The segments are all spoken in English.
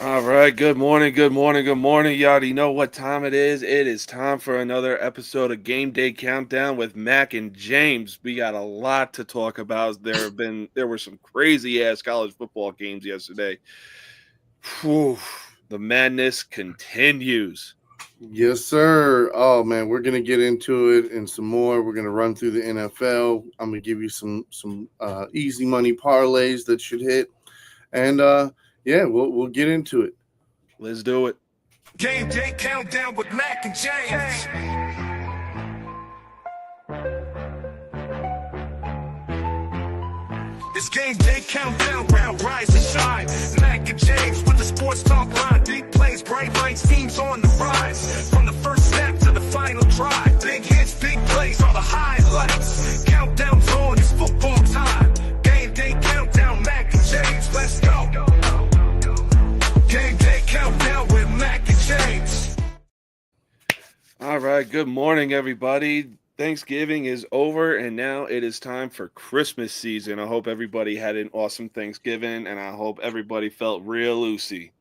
All right. Good morning. Good morning. Good morning. You already know what time it is. It is time for another episode of Game Day Countdown with Mac and James. We got a lot to talk about. There were some crazy ass college football games yesterday. Whew, the madness continues. Yes, sir. Oh man, we're gonna get into it and some more. We're gonna run through the NFL. I'm gonna give you some easy money parlays that should hit, and yeah, we'll get into it. Let's do it. Game day countdown with Mack and James. It's game day countdown, round rise and shine. Mack and James with the sports talk line. Big plays, bright lights, teams on the rise. From the first snap to the final drive. Big hits, big plays are the highlights. Countdown's on, it's football time. Game day countdown, Mack and James, let's go. Game day countdown with Mack and James. All right. Good morning, everybody. Thanksgiving is over, and now it is time for Christmas season. I hope everybody had an awesome Thanksgiving, and I hope everybody felt real loosey.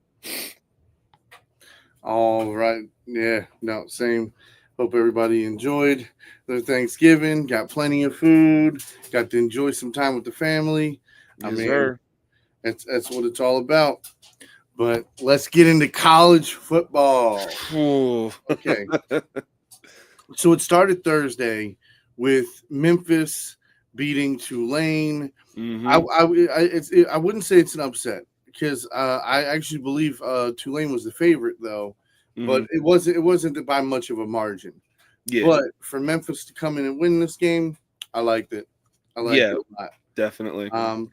All right, yeah, no, same. Hope everybody enjoyed their Thanksgiving. Got plenty of food. Got to enjoy some time with the family. I Yes, mean, sir. that's what it's all about. But let's get into college football. Whew. Okay. So it started Thursday with Memphis beating Tulane. hmm I wouldn't say it's an upset because I actually believe Tulane was the favorite though, but hmm it wasn't by much of a margin. Yeah. But for Memphis to come in and win this game, I liked it. I liked Yeah. it a lot. Definitely.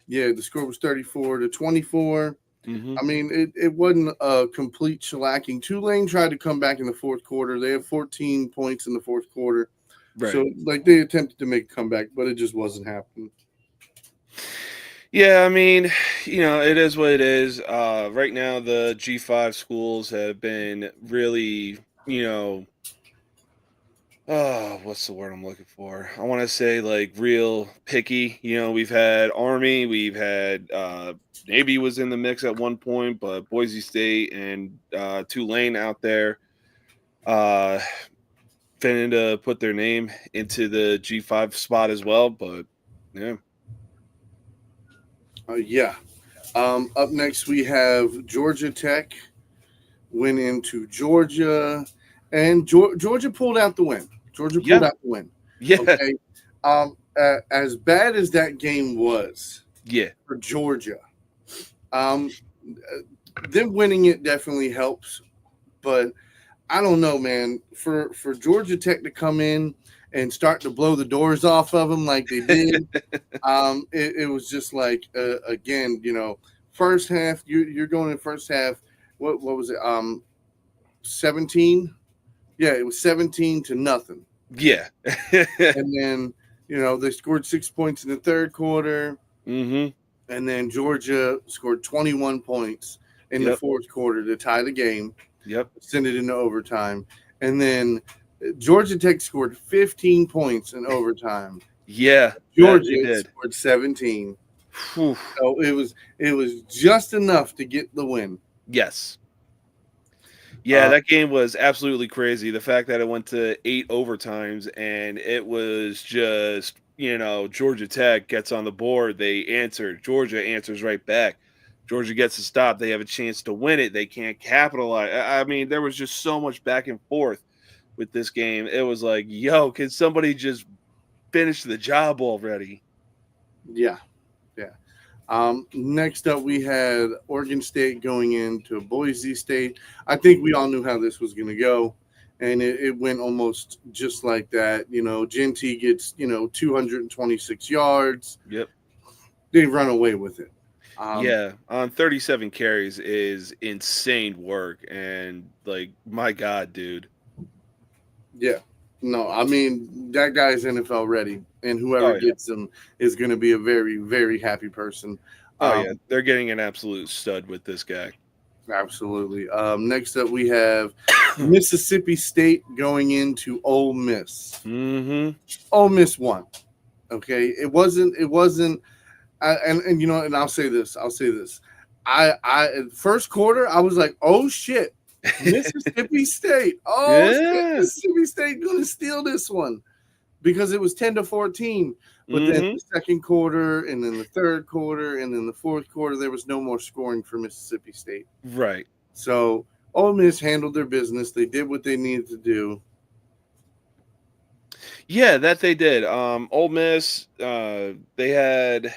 Yeah, the score was 34-24. hmm I mean, it wasn't a complete shellacking. Tulane tried to come back in the fourth quarter. They had 14 points in the fourth quarter. Right. So, like, they attempted to make a comeback, but it just wasn't happening. Yeah, I mean, it is what it is. Right now, the G5 schools have been really, what's the word I'm looking for? I want to say like real picky. We've had Army, we've had Navy was in the mix at one point, but Boise State and Tulane out there uh finna to put their name into the G5 spot as well. But yeah, Yeah. Up next, we have Georgia Tech went into Georgia, and Georgia pulled out the win. Georgia pulled yeah, out the win. yeah, Okay. As bad as that game was yeah, for Georgia, um, them winning it definitely helps. But I don't know, man. For Georgia Tech to come in and start to blow the doors off of them like they did, it was just like again, first half you're going in first half. What was it? 17. Yeah, it was 17 to nothing, yeah. and then they scored 6 points in the third quarter, hmm and then Georgia scored 21 points in the Yep. fourth quarter to tie the game, Yep. send it into overtime, and then Georgia Tech scored 15 points in overtime. Yeah, that they Georgia did. scored 17. Whew. So it was just enough to get the win. Yes. Yeah, Uh, that game was absolutely crazy. The fact that it went to 8 overtimes and it was just, Georgia Tech gets on the board, they answer. Georgia answers right back. Georgia gets a stop. They have a chance to win it. They can't capitalize. I mean, there was just so much back and forth with this game. It was like, yo, can somebody just finish the job already? yeah, yeah. Next up, we had Oregon State going into Boise State. I think we all knew how this was going to go, and it went almost just like that. Genty gets 226 yards. Yep. They run away with it. Um, Yeah, on 37 carries is insane work. And, like, my God, dude. yeah, no, I mean that guy's NFL ready, and whoever Oh, yeah. gets him is going to be a very, very happy person. Oh, yeah. Um, They're getting an absolute stud with this guy. Absolutely. Next up, we have Mississippi State going into Ole Miss. Mhm. Ole Miss won. Okay, it wasn't. And I'll say this. first quarter, I was like, oh shit, Mississippi State. Oh shit, Yeah. Mississippi State gonna steal this one. Because it was 10-14. But then the second quarter, and then the third quarter, and then the fourth quarter, there was no more scoring for Mississippi State. Right. So Ole Miss handled their business. They did what they needed to do. Yeah, that they did. Ole Miss, they had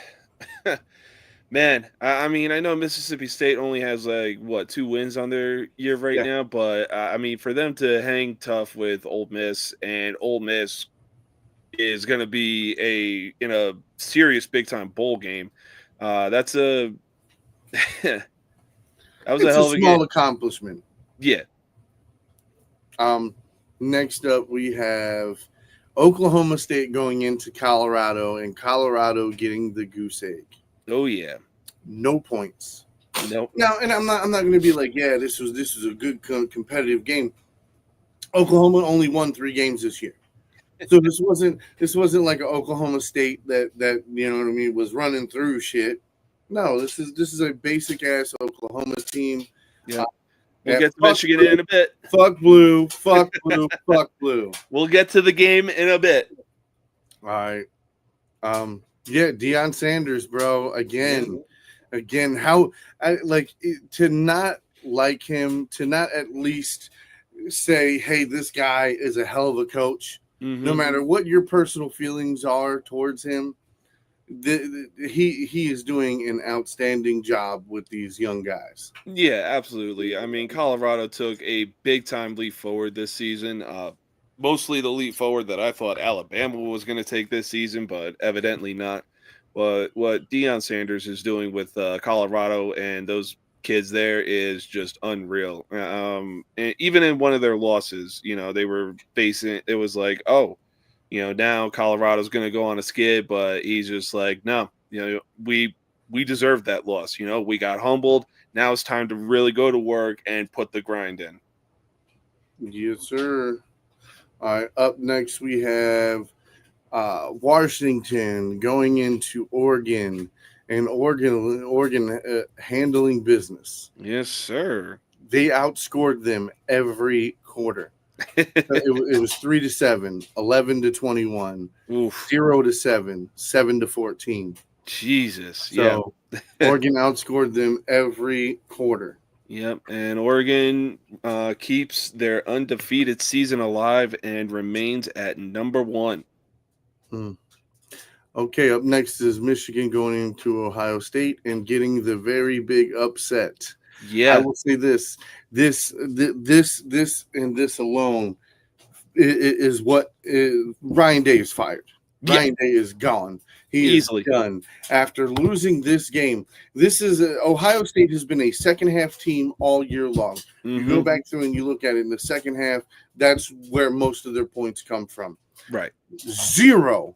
man, I mean, I know Mississippi State only has like what 2 wins on their year right Yeah. now, but I mean, for them to hang tough with Ole Miss, and Ole Miss is going to be in a serious big time bowl game. That's a that was a It's a hell of a small game. accomplishment. Yeah. Next up, we have Oklahoma State going into Colorado, and Colorado getting the goose egg. Oh yeah. No points. Nope. Now, and I'm not going to be like, yeah, this was a good competitive game. Oklahoma only won 3 games this year. So this wasn't like an Oklahoma State that you know what I mean was running through shit. No, this is a basic ass Oklahoma team. Yeah, we'll get to Michigan in a bit. Fuck blue, fuck blue, fuck blue. We'll get to the game in a bit. All right. Yeah, Deion Sanders, bro. Again, how to not like him, to not at least say, hey, this guy is a hell of a coach. No matter what your personal feelings are towards him, he is doing an outstanding job with these young guys. Yeah, absolutely. I mean, Colorado took a big time leap forward this season. Mostly the leap forward that I thought Alabama was going to take this season, but evidently not. But what Deion Sanders is doing with Colorado and those kids there is just unreal. And even in one of their losses, they were facing, it was like, oh, now Colorado's going to go on a skid, but he's just like, no, we deserved that loss. We got humbled. Now it's time to really go to work and put the grind in. Yes, sir. All right. Up next, we have Washington going into Oregon, and Oregon handling business. Yes, sir. They outscored them every quarter. It was 3-7, 11-21, 0-7, 7-14. Jesus. So Oregon outscored them every quarter. Yep. And Oregon keeps their undefeated season alive and remains at number 1. Okay, up next is Michigan going into Ohio State and getting the very big upset. Yeah, I will say this and this alone is what Ryan Day is fired. Ryan Day is gone. He is done after losing this game. This is Ohio State has been a second half team all year long. You go back through and you look at it in the second half. That's where most of their points come from. Right. Zero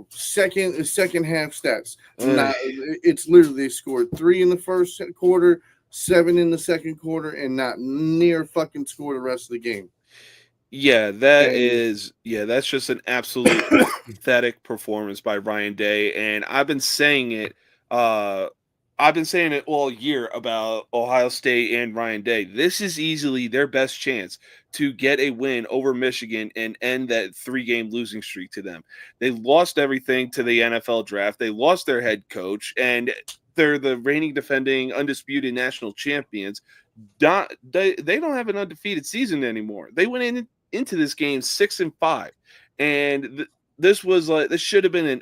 second half stats. It's literally they scored 3 in the first quarter, 7 in the second quarter, and not near fucking score the rest of the game. Yeah, that's just an absolute pathetic performance by Ryan Day, and I've been saying it all year about Ohio State and Ryan Day. This is easily their best chance to get a win over Michigan and end that 3-game losing streak to them. They lost everything to the NFL draft. They lost their head coach, and they're the reigning defending undisputed national champions. They don't have an undefeated season anymore. They went into this game 6-5, and this should have been an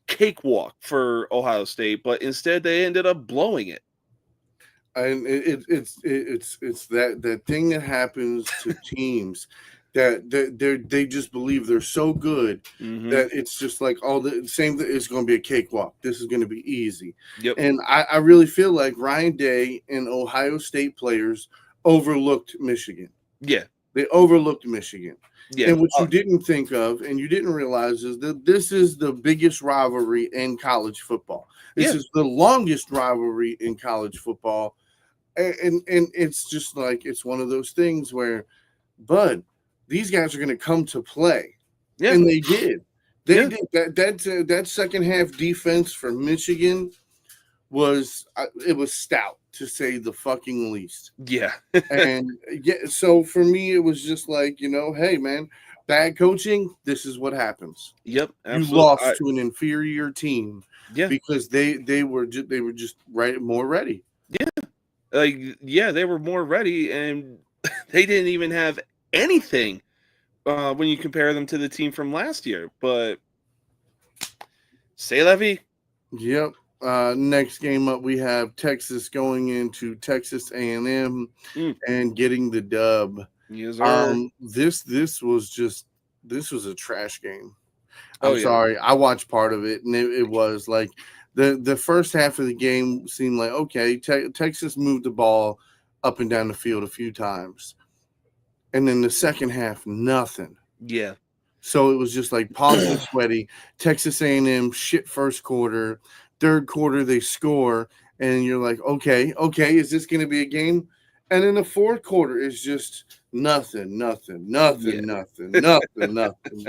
cakewalk for Ohio State, but instead they ended up blowing it. And it's that thing that happens to teams that they just believe they're so good that it's just like all the same. It's going to be a cakewalk. This is going to be easy. Yep. And I really feel like Ryan Day and Ohio State players overlooked Michigan. Yeah, they overlooked Michigan. Yeah. And what you didn't think of and you didn't realize is that this is the biggest rivalry in college football. This is the longest rivalry in college football. And it's just like it's one of those things where, bud, these guys are going to come to play. Yeah. And they did. They did. That second half defense for Michigan it was stout, to say the fucking least. Yeah. And yeah, so for me, it was just like, hey man, bad coaching. This is what happens. Yep. You Absolutely. lost to an inferior team Yeah. because they were just more ready. Like, yeah, they were more ready, and they didn't even have anything when you compare them to the team from last year. But say la vie. Yep. Next game up, we have Texas going into Texas A&M Mm, and getting the dub. yes, sir. This was a trash game. Oh, I'm yeah. sorry. I watched part of it, and it was like the first half of the game seemed like, okay, Texas moved the ball up and down the field a few times, and then the second half, nothing. Yeah. So it was just like palms are sweaty. Texas A&M shit first quarter. Third quarter they score, and you're like, okay, is this going to be a game? And then the fourth quarter is just nothing. Yeah.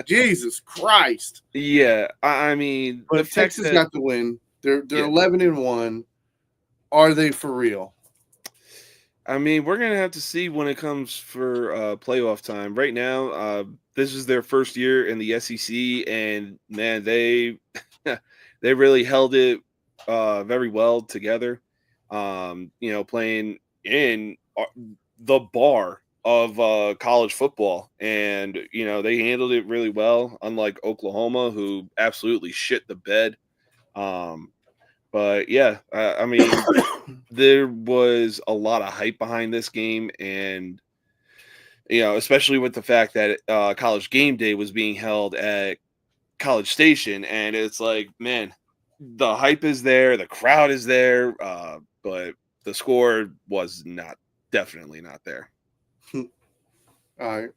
Jesus Christ! Yeah. I mean, the But fact Texas that, got the win. They're yeah, 11-1. Are they for real? I mean, we're gonna have to see when it comes for playoff time. Right now, this is their first year in the SEC, and man, they they really held it very well together. Playing in the bar of college football, and they handled it really well. Unlike Oklahoma, who absolutely shit the bed. Um, but yeah, I mean, there was a lot of hype behind this game, and especially with the fact that College Game Day was being held at College Station, and it's like, man, the hype is there, the crowd is there, but the score was definitely not there. All right.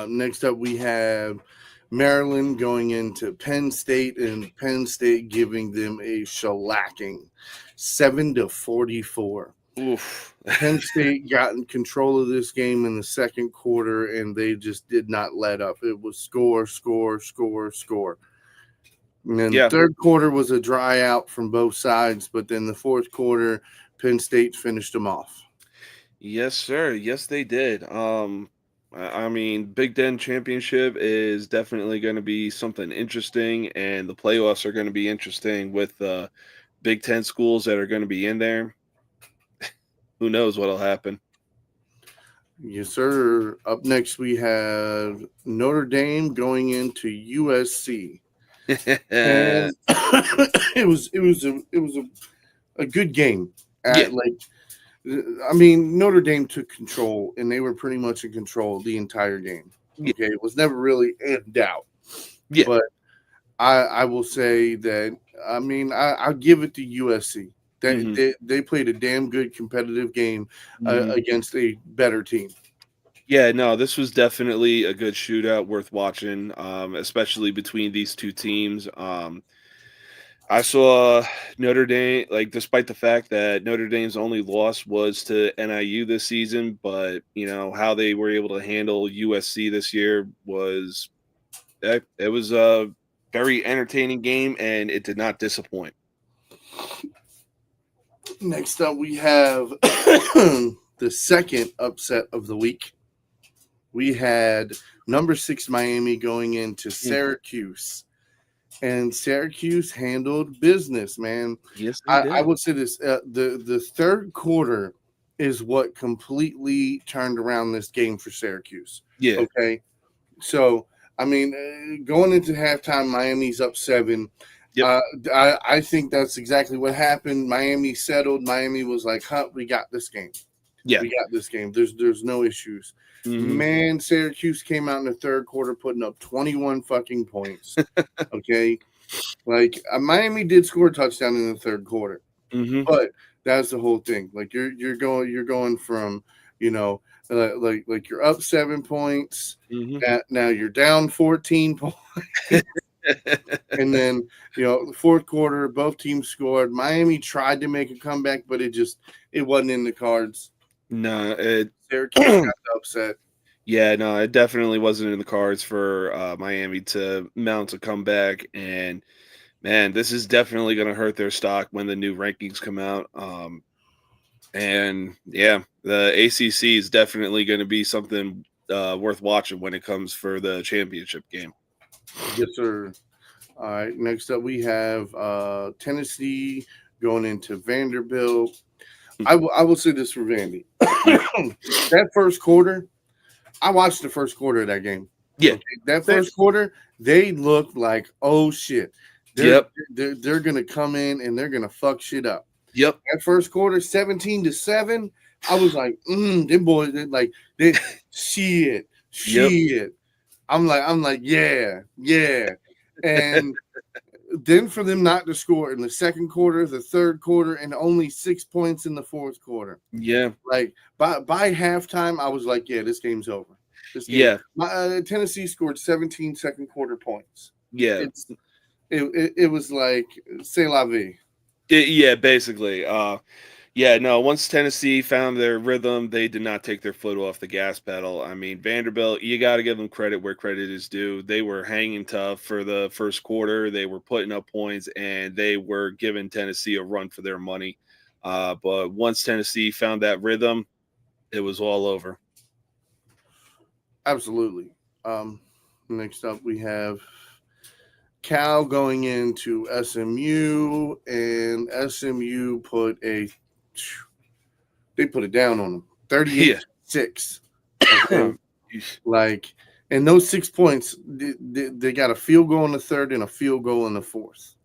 Next up, we have Maryland going into Penn State, and Penn State giving them a shellacking, 7-44. Oof. Penn State got in control of this game in the second quarter, and they just did not let up. It was score. And then Yeah. third quarter was a dry out from both sides, but then the fourth quarter, Penn State finished them off. Yes, sir. Yes, they did. I mean, Big Ten championship is definitely going to be something interesting, and the playoffs are going to be interesting with Big Ten schools that are going to be in there. Who knows what'll happen? Yes, sir. Up next, we have Notre Dame going into USC, and it was a good game. Yeah. I mean, Notre Dame took control, and they were pretty much in control the entire game. Yeah. Okay, it was never really in doubt. Yeah. But I will say that, I mean, I'll give it to USC. They played a damn good competitive game against a better team. Yeah, no, this was definitely a good shootout worth watching, especially between these two teams. I saw Notre Dame, like, despite the fact that Notre Dame's only loss was to NIU this season, but how they were able to handle USC this year was it was a very entertaining game, and it did not disappoint. Next up, we have the second upset of the week. We had number 6 Miami going into Syracuse. And Syracuse handled business, man. Yes, they did. I would say this: the third quarter is what completely turned around this game for Syracuse. Yeah. Okay. So, I mean, going into halftime, Miami's up 7. Yep. I think that's exactly what happened. Miami settled. Miami was like, "Huh, we got this game. Yeah. We got this game. There's no issues." Mm-hmm. Man, Syracuse came out in the third quarter putting up 21 fucking points. Okay. Like, Miami did score a touchdown in the third quarter. Mm-hmm. But that's the whole thing. Like, you're going from, like you're up 7 points. Mm-hmm. Now you're down 14 points. And then, the fourth quarter, both teams scored. Miami tried to make a comeback, but it wasn't in the cards. No, Syracuse got upset. Yeah, no, it definitely wasn't in the cards for Miami to mount a comeback. And Man, this is definitely going to hurt their stock when the new rankings come out. And yeah, the ACC is definitely going to be something worth watching when it comes for the championship game. Yes, sir. All right. Next up, we have Tennessee going into Vanderbilt. I will say this for Vandy. That first quarter, I watched the first quarter of that game. Yeah. Okay? That first quarter, they looked like, oh shit. They're gonna come in and they're gonna fuck shit up. Yep. That first quarter, 17-7. I was like, them boys, they shit. I'm like, yeah. And then for them not to score in the second quarter, the third quarter, and only 6 points in the fourth quarter. Yeah. Like by halftime, I was like, yeah, this game's over. Yeah. Tennessee scored 17 second quarter points. Yeah. It was like, c'est la vie. Yeah, basically. Yeah, no, once Tennessee found their rhythm, they did not take their foot off the gas pedal. I mean, Vanderbilt, you got to give them credit where credit is due. They were hanging tough for the first quarter. They were putting up points, and they were giving Tennessee a run for their money. But once Tennessee found that rhythm, it was all over. Absolutely. Next up, we have Cal going into SMU, and SMU put it down on them, 38-6. Okay. Like, and those 6 points, they got a field goal in the third and a field goal in the fourth.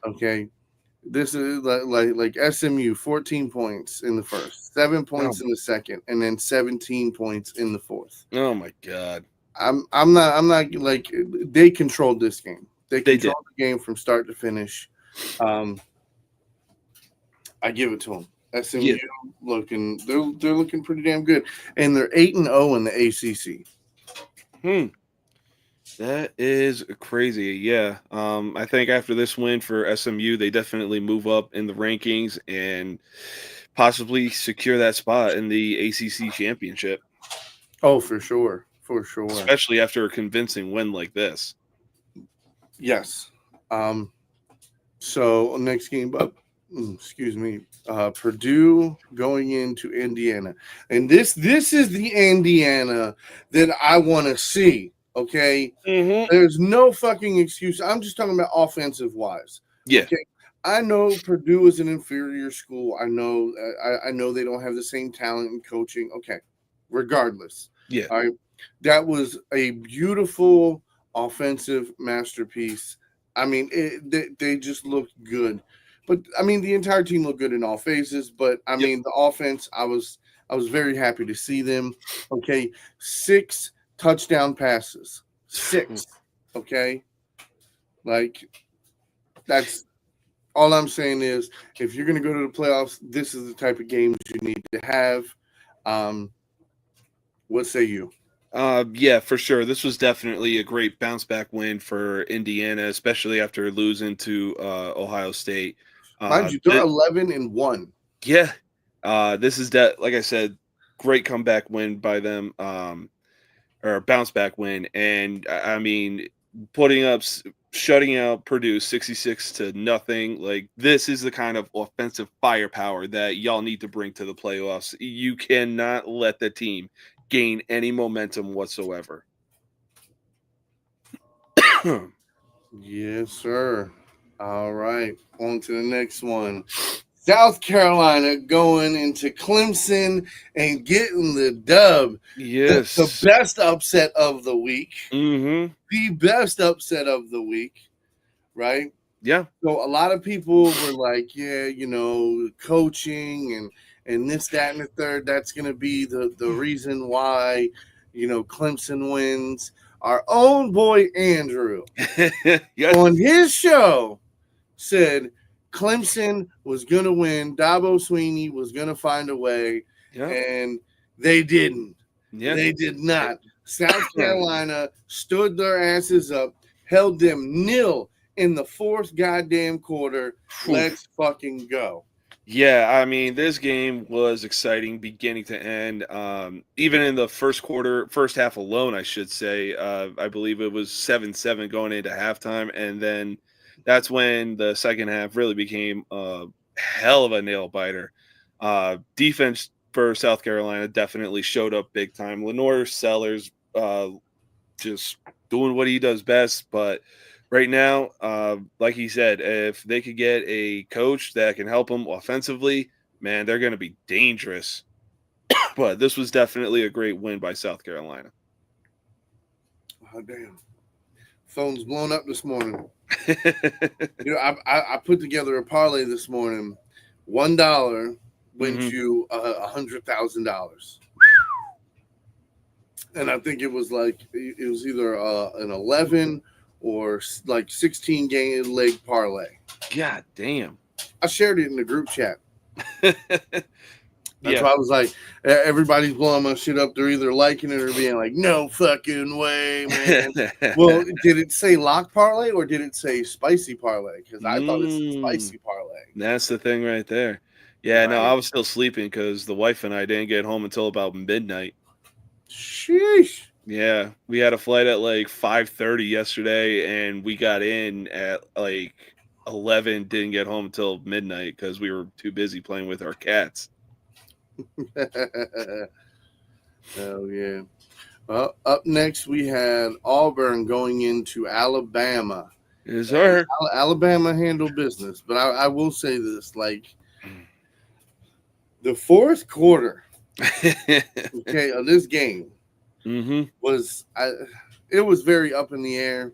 Okay, this is like SMU, 14 points in the first, 7 points in the second, and then 17 points in the fourth. Oh my God. I'm not like, they controlled this game. They controlled the game from start to finish. I give it to them. SMU they're looking pretty damn good, and they're 8-0 in the ACC. That is crazy. Yeah. I think after this win for SMU, they definitely move up in the rankings and possibly secure that spot in the ACC championship. Oh, for sure. Especially after a convincing win like this. Yes. So next game up, Purdue going into Indiana. And this is the Indiana that I want to see. Okay. Mm-hmm. There's no fucking excuse. I'm just talking about offensive wise. Yeah. Okay. I know Purdue is an inferior school. I know they don't have the same talent and coaching. Okay. Regardless. Yeah. All right. That was a beautiful offensive masterpiece. I mean, they just looked good. But I mean, the entire team looked good in all phases. But I mean, the offense, I was very happy to see them. Okay, 6 touchdown passes, 6. Okay, like, that's all I'm saying is, if you're going to go to the playoffs, this is the type of games you need to have. What say you? Yeah, for sure. This was definitely a great bounce back win for Indiana, especially after losing to Ohio State. Mind you, they're 11-1. Yeah. This is like I said, great comeback win by them, or bounce back win. And I mean, shutting out Purdue 66-0. Like, this is the kind of offensive firepower that y'all need to bring to the playoffs. You cannot let the team gain any momentum whatsoever. Yes, sir. All right, on to the next one. South Carolina going into Clemson and getting the dub. Yes. The best upset of the week. Mm-hmm. The best upset of the week, right? Yeah. So a lot of people were like, yeah, coaching and this, that, and the third, that's going to be the reason why, Clemson wins. Our own boy Andrew on his show said Clemson was going to win. Dabo Sweeney was going to find a way, and they didn't. Yeah. They did not. South Carolina stood their asses up, held them nil in the fourth goddamn quarter. Let's fucking go. Yeah, I mean, this game was exciting beginning to end. Even in the first half alone, I should say, I believe it was 7-7 going into halftime, and then that's when the second half really became a hell of a nail biter. Defense for South Carolina definitely showed up big time. Lenore Sellers just doing what he does best. But right now, like he said, if they could get a coach that can help them offensively, man, they're going to be dangerous. But this was definitely a great win by South Carolina. Oh, damn. Phone's blown up this morning. I put together a parlay this morning. $1 wins you $100,000. And I think it was either an 11 or like 16 game leg parlay. God damn. I shared it in the group chat. That's Yeah. why I was like, everybody's blowing my shit up. They're either liking it or being like, no fucking way, man. Well, did it say lock parlay or did it say spicy parlay? Because I thought it said spicy parlay. That's the thing right there. Yeah, Right. no, I was still sleeping because the wife and I didn't get home until about midnight. Sheesh. Yeah, we had a flight at like 5:30 yesterday, and we got in at like 11. Didn't get home until midnight because we were too busy playing with our cats. Hell yeah. Well, up next we had Auburn going into Alabama. Is her? Alabama handled business, but I will say this: like the fourth quarter, okay, of this game was it was very up in the air.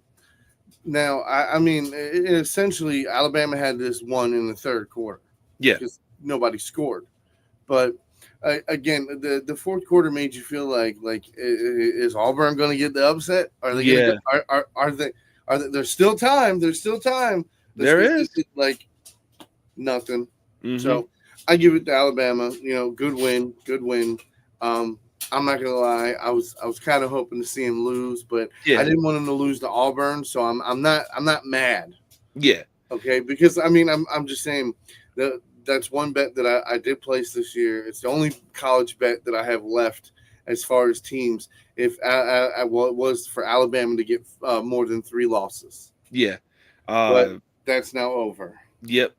Now, I mean, essentially, Alabama had this one in the third quarter. Yeah, because nobody scored, but. Again, the fourth quarter made you feel like is Auburn going to get the upset? Are they? Yeah. Are they? There's still time. There's still time. There is like nothing. So I give it to Alabama. Good win. I'm not gonna lie. I was kind of hoping to see him lose, but I didn't want him to lose to Auburn. So I'm not mad. Yeah. Okay, because I mean I'm just saying that. That's one bet that I did place this year. It's the only college bet that I have left as far as teams. If it was for Alabama to get more than 3 losses. Yeah. But that's now over. Yep.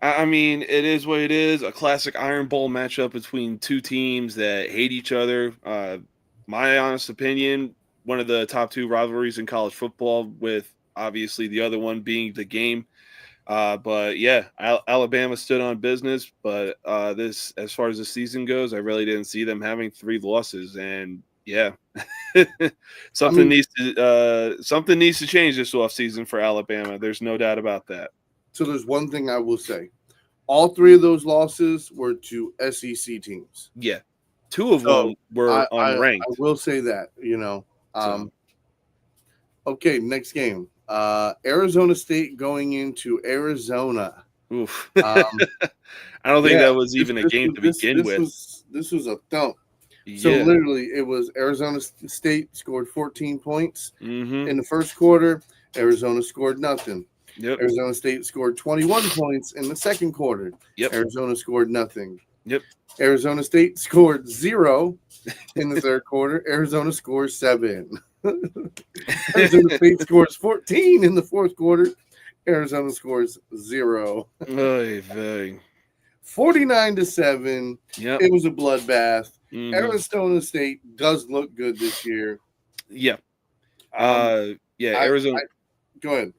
I mean, it is what it is. A classic Iron Bowl matchup between two teams that hate each other. My honest opinion, one of the top 2 rivalries in college football, with obviously the other one being the game. But yeah, Alabama stood on business. But this, as far as the season goes, I really didn't see them having 3 losses. And yeah, something needs to change this offseason for Alabama. There's no doubt about that. So there's one thing I will say: all 3 of those losses were to SEC teams. Yeah, 2 of them were unranked. I will say that. Okay, next game. Arizona State going into Arizona. Oof. I don't think that was even a game to begin with. This was a thump. Yeah. So literally, it was Arizona State scored 14 points in the first quarter. Arizona scored nothing. Yep. Arizona State scored 21 points in the second quarter. Yep. Arizona scored nothing. Yep. Arizona State scored 0 in the third quarter. Arizona scores 7. Arizona State scores 14 in the fourth quarter. Arizona scores 0. 49-7. Yep. It was a bloodbath. Arizona State does look good this year. Yeah. Arizona. Go ahead.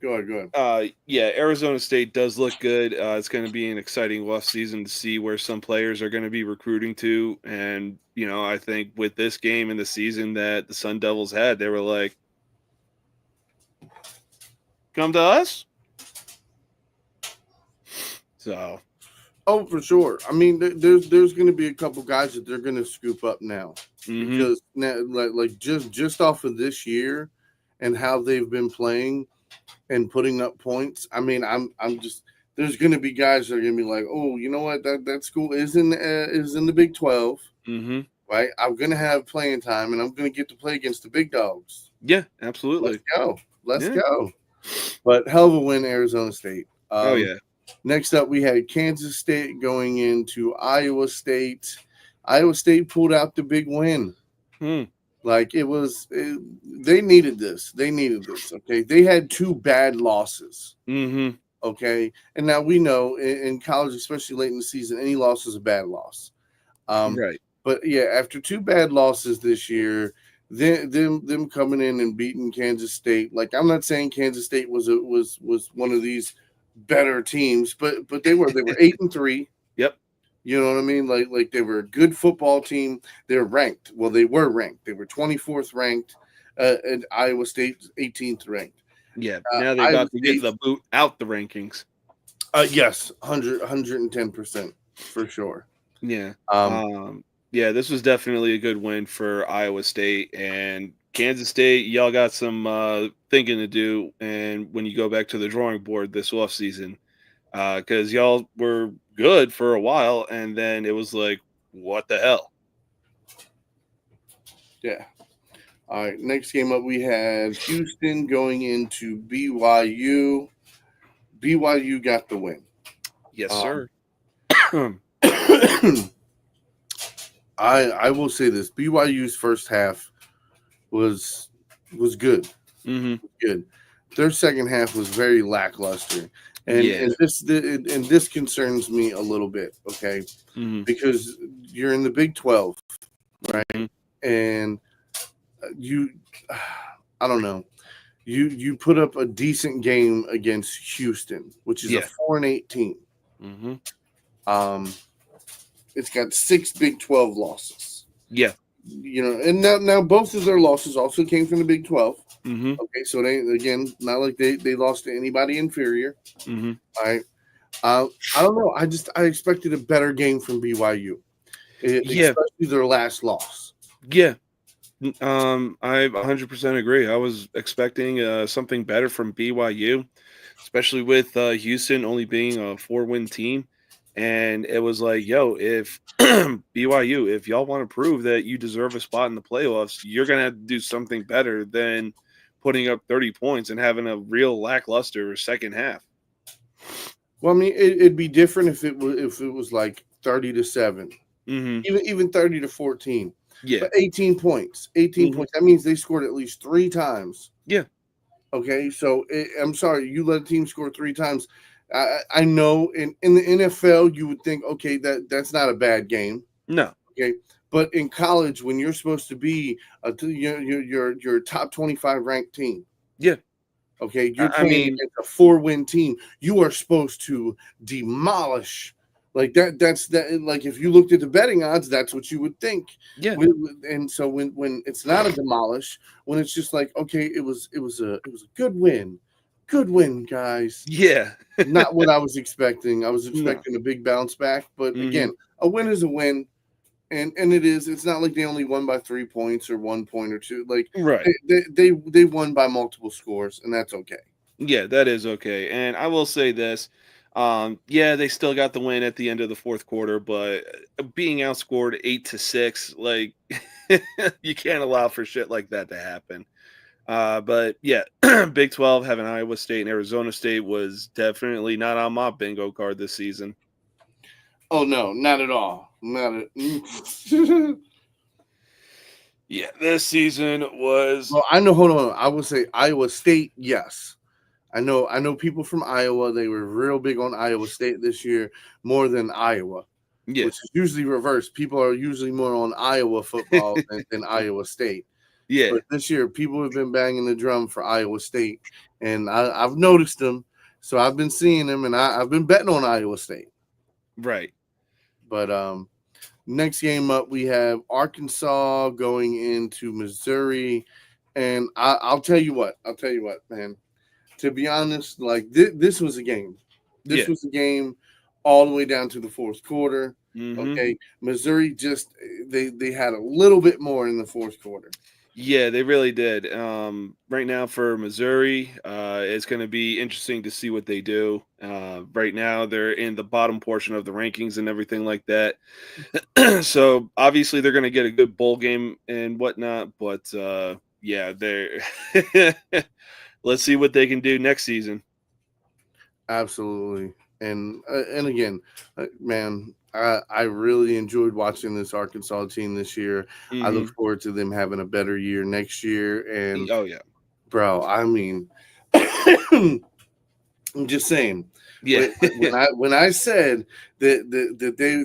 Arizona State does look good. It's going to be an exciting off season to see where some players are going to be recruiting to. And, I think with this game and the season that the Sun Devils had, they were like, come to us. So. Oh, for sure. I mean, there's going to be a couple guys that they're going to scoop up now because now, like just off of this year and how they've been playing and putting up points. I mean, I'm just there's going to be guys that are going to be like, oh, you know what, that school is in the Big 12, right? I'm going to have playing time and I'm going to get to play against the big dogs. Yeah, absolutely. Let's go. But hell of a win, Arizona State. Oh yeah. Next up, we had Kansas State going into Iowa State. Iowa State pulled out the big win. Like they needed this. They needed this. Okay, they had two bad losses. Mm-hmm. Okay, and now we know in college, especially late in the season, any loss is a bad loss. Um, Right. but yeah, after two bad losses this year, them coming in and beating Kansas State. Like I'm not saying Kansas State was one of these better teams, but they were 8-3. Yep. You know what I mean? Like they were a good football team. They're ranked. Well, they were ranked. They were 24th ranked, and Iowa State 18th ranked. Yeah. Now they're Iowa about to get State, the boot out the rankings. yes, 110% for sure. Yeah. Um, Um, yeah, this was definitely a good win for Iowa State and Kansas State. Y'all got some thinking to do, and when you go back to the drawing board this offseason, because y'all were good for a while, and then it was like, what the hell? yeah. All right. Next game up, we had Houston going into BYU. BYU got the win. Yes, Um, sir. I will say this: BYU's first half was good. Hmm. Good. Their second half was very lackluster, and Yeah. this concerns me a little bit. Okay, Hmm. because you're in the Big 12, Hmm. and you, I don't know, you put up a decent game against Houston, which is a Yeah. 4-8 team. Hmm. Um, it's got 6 Big 12 losses. Yeah. You know, and now both of their losses also came from the Big 12. Hmm. Okay, so they again not like they lost to anybody inferior. Hmm. All right. I don't know. I expected a better game from BYU, Yeah. especially their last loss. Yeah. I 100% agree. I was expecting something better from BYU, especially with Houston only being a 4-win team. And it was like, yo, if BYU, if y'all want to prove that you deserve a spot in the playoffs, you're going to have to do something better than putting up 30 points and having a real lackluster second half. Well, I mean, it'd be different if it was like 30-7, Hmm. even 30-14. Yeah. But 18 points, 18 Hmm. points. That means they scored at least 3 times. Yeah. Okay, so I'm sorry, you let a team score 3 times. I know in the NFL you would think, okay, that's not a bad game. No. Okay, but in college, when you're supposed to be your top 25 ranked team, Yeah. okay, I you're I playing mean, against a 4-win team. You are supposed to demolish like that. That's that. Like if you looked at the betting odds, that's what you would think. yeah. And so when it's not a demolish, when it's just like okay, it was a good win, guys. Yeah. Not what I was expecting. I was No. expecting a big bounce back, but Hmm. again, a win is a win. And it is. It's not like they only won by 3 points or 1 point or two. Like Right. they won by multiple scores, and that's okay. Yeah, that is okay. And I will say this. Yeah, they still got the win at the end of the fourth quarter, but being outscored 8-6, like you can't allow for shit like that to happen. But yeah, Big 12 having Iowa State and Arizona State was definitely not on my bingo card this season. Oh no, not at all. Not at. Yeah, this season was Well, I know. Hold on. I would say Iowa State. Yes, I know people from Iowa. They were real big on Iowa State this year, more than Iowa, yeah. which is usually reversed. People are usually more on Iowa football than Iowa State. Yeah, But this year, people have been banging the drum for Iowa State, and I've noticed them. So I've been seeing them, and I've been betting on Iowa State. right. But next game up, we have Arkansas going into Missouri, and I'll tell you what. I'll tell you what, man. To be honest, like this was a game. This Yeah. was a game all the way down to the fourth quarter. Hmm. Okay, Missouri just they had a little bit more in the fourth quarter. Yeah, they really did. Right now for Missouri, it's going to be interesting to see what they do. Right now, they're in the bottom portion of the rankings and everything like that. So obviously, they're going to get a good bowl game and whatnot. But yeah, they're let's see what they can do next season. Absolutely, And again, man, I really enjoyed watching this Arkansas team this year. I look Hmm. forward to them having a better year next year. And Oh yeah, bro, I mean, I'm just saying. yeah. When I said that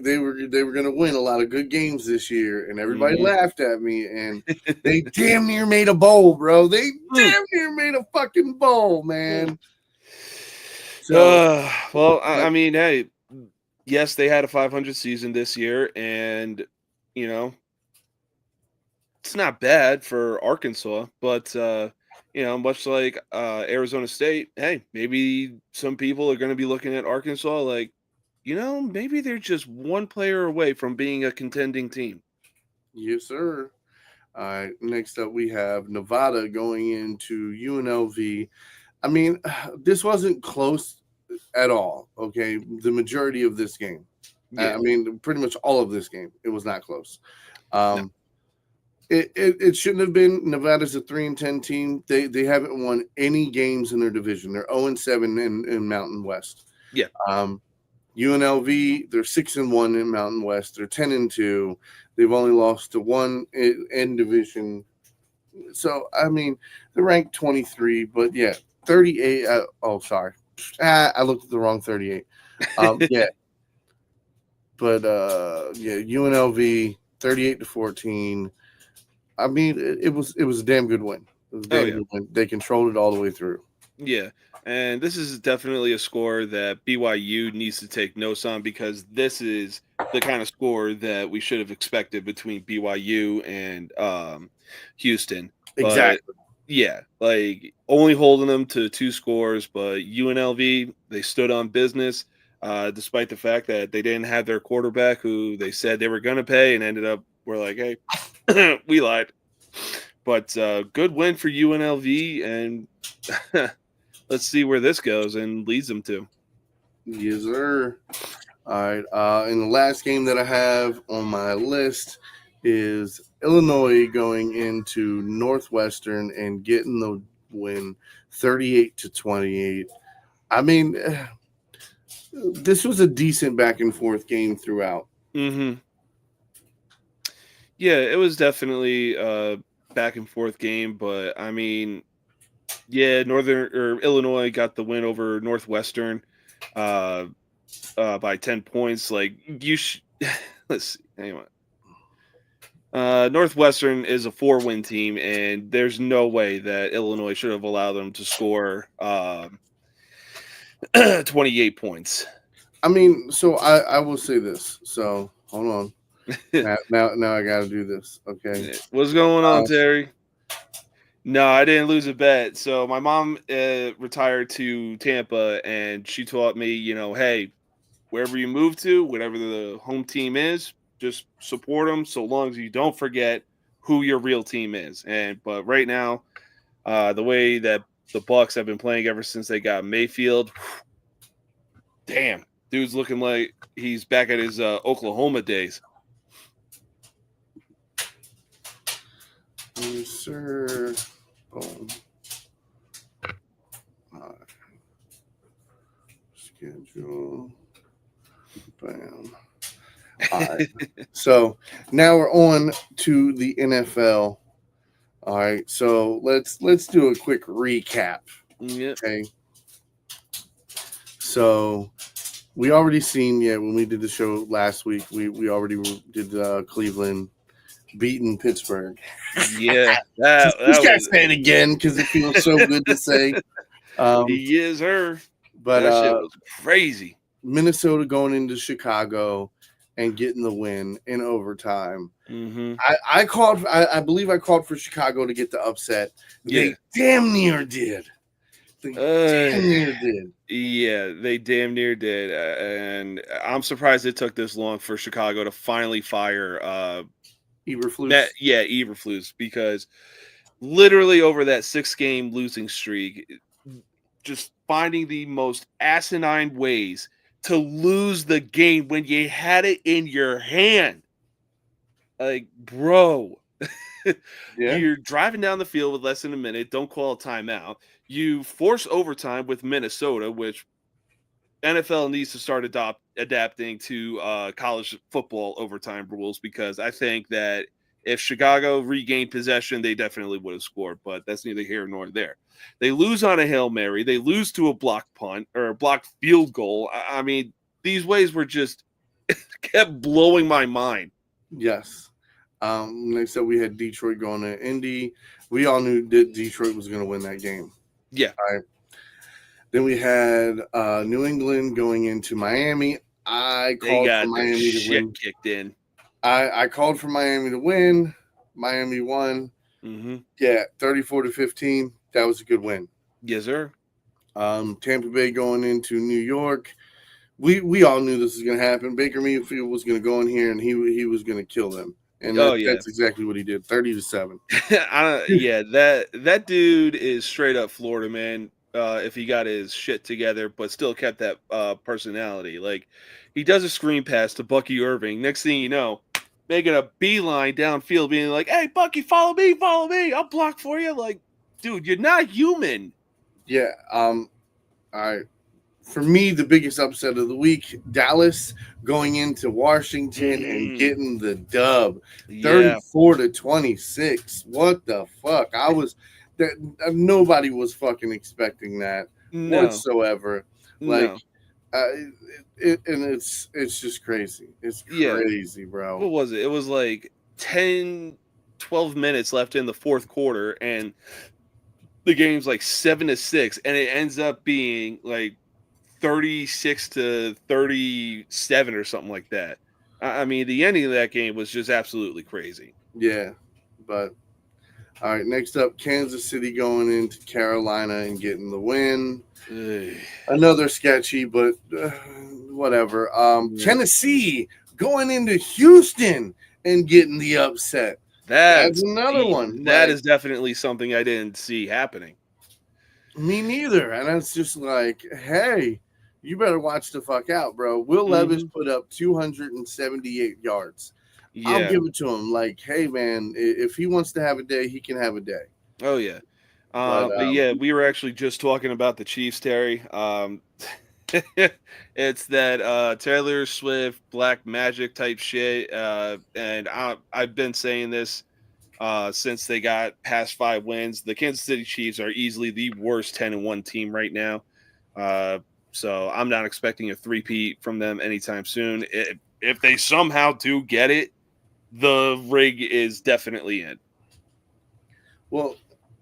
they were going to win a lot of good games this year, and everybody Hmm. laughed at me, and they damn near made a bowl, bro. They damn near made a fucking bowl, man. So, Well, but I mean, hey, yes, they had a 500 season this year, and you know, it's not bad for Arkansas, but much like Arizona State, hey, maybe some people are going to be looking at Arkansas like, maybe they're just one player away from being a contending team. yes, sir. All right. Next up, we have Nevada going into UNLV. I mean, this wasn't close at all. Okay, the majority of this game. I Yeah, mean, pretty much all of this game, it was not close. no, Um, it shouldn't have been. Nevada's a 3-10 team. They haven't won any games in their division. They're 0-7 in Mountain West. yeah, Um, UNLV, they're 6-1 in Mountain West. They're 10-2. They've only lost to one in division. So I mean, they're ranked 23, but yeah, 38. Oh, sorry, I looked at the wrong 38. Yeah, but yeah, UNLV 38-14. I mean, it was a damn good win. It was a oh damn yeah. good win. They controlled it all the way through. Yeah, and this is definitely a score that BYU needs to take notes on because this is the kind of score that we should have expected between BYU and Houston. But Exactly. yeah, like only holding them to two scores, but UNLV they stood on business, despite the fact that they didn't have their quarterback who they said they were going to pay, and ended up we're like, hey, we lied. But good win for UNLV, and let's see where this goes and leads them to. Yes, sir. All right. And the last game that I have on my list is Illinois going into Northwestern and getting the win 38-28. I mean, this was a decent back and forth game throughout. Hmm. Yeah, it was definitely a back and forth game, but I mean, yeah, Northern or Illinois got the win over Northwestern uh, by 10 points. Like let's see. Anyway, Northwestern is a 4-win team, and there's no way that Illinois should have allowed them to score 28 points. I mean, so I will say this. So hold on. Now I got to do this. Okay. What's going on, Uh, Terry? No, I didn't lose a bet. So my mom retired to Tampa, and she taught me, hey, wherever you move to, whatever the home team is, just support them so long as you don't forget who your real team is. But right now, the way that the Bucks have been playing ever since they got Mayfield, damn, dude's looking like he's back at his Oklahoma days. yes, sir. Boom. All right. Schedule. Bam. All right. So now we're on to the NFL. All right. So let's do a quick recap. Yep. Okay. So we already seen when we did the show last week. We already did Cleveland beating Pittsburgh. Yeah, Just that gotta was say it again because it feels so good to say. he is her. But That shit was crazy. Minnesota going into Chicago and getting the win in overtime. Mm-hmm. I believe I called for Chicago to get the upset. Yeah. They damn near did. They damn near did. Yeah, they damn near did, and I'm surprised it took this long for Chicago to finally fire Eberflus. Eberflus, because literally over that 6-game losing streak, just finding the most asinine ways to lose the game when you had it in your hand. Like, bro, Yeah. you're driving down the field with less than a minute. Don't call a timeout. You force overtime with Minnesota, which NFL needs to start adapting to college football overtime rules, because I think that if Chicago regained possession, they definitely would have scored, but that's neither here nor there. They lose on a Hail Mary. They lose to a block punt or a blocked field goal. I mean, these ways were just kept blowing my mind. Yes. Next up, we had Detroit going to Indy. We all knew that Detroit was going to win that game. Yeah. All right. Then we had New England going into Miami. I They called for got their Miami to shit win. kicked in. I called for Miami to win. Miami won. Mm-hmm. Yeah, 34-15. That was a good win. Yes, sir. Tampa Bay going into New York. We all knew this was going to happen. Baker Mayfield was going to go in here and he was going to kill them. And that's exactly what he did. 30-7. That dude is straight up Florida, man. If he got his shit together, but still kept that personality. Like, he does a screen pass to Bucky Irving. Next thing you know, making a beeline downfield, being like, "Hey, Bucky, follow me. I'll block for you." Like, dude, you're not human. Yeah. For me, the biggest upset of the week, Dallas going into Washington and getting the dub, 34-26. What the fuck? Nobody was fucking expecting that whatsoever. Like, it's just crazy. It's crazy, bro. What was it? It was like 10, 12 minutes left in the fourth quarter, and the game's like 7-6, and it ends up being like 36-37 or something like that. I mean, the ending of that game was just absolutely crazy. Yeah, but all right. Next up, Kansas City going into Carolina and getting the win. Another sketchy, but whatever. Tennessee going into Houston and getting the upset. That's another one. That is definitely something I didn't see happening. Me neither. And it's just like, hey, you better watch the fuck out, bro. Will Levis put up 278 yards. Yeah. I'll give it to him. Like, hey, man, if he wants to have a day, he can have a day. Oh, yeah. But yeah, we were actually just talking about the Chiefs, Terry. It's that Taylor Swift Black Magic type shit. And I've been saying this since they got past 5 wins. The Kansas City Chiefs are easily the worst 10-1 team right now. So I'm not expecting a three-peat from them anytime soon. If they somehow do get it, the rig is definitely in. Well,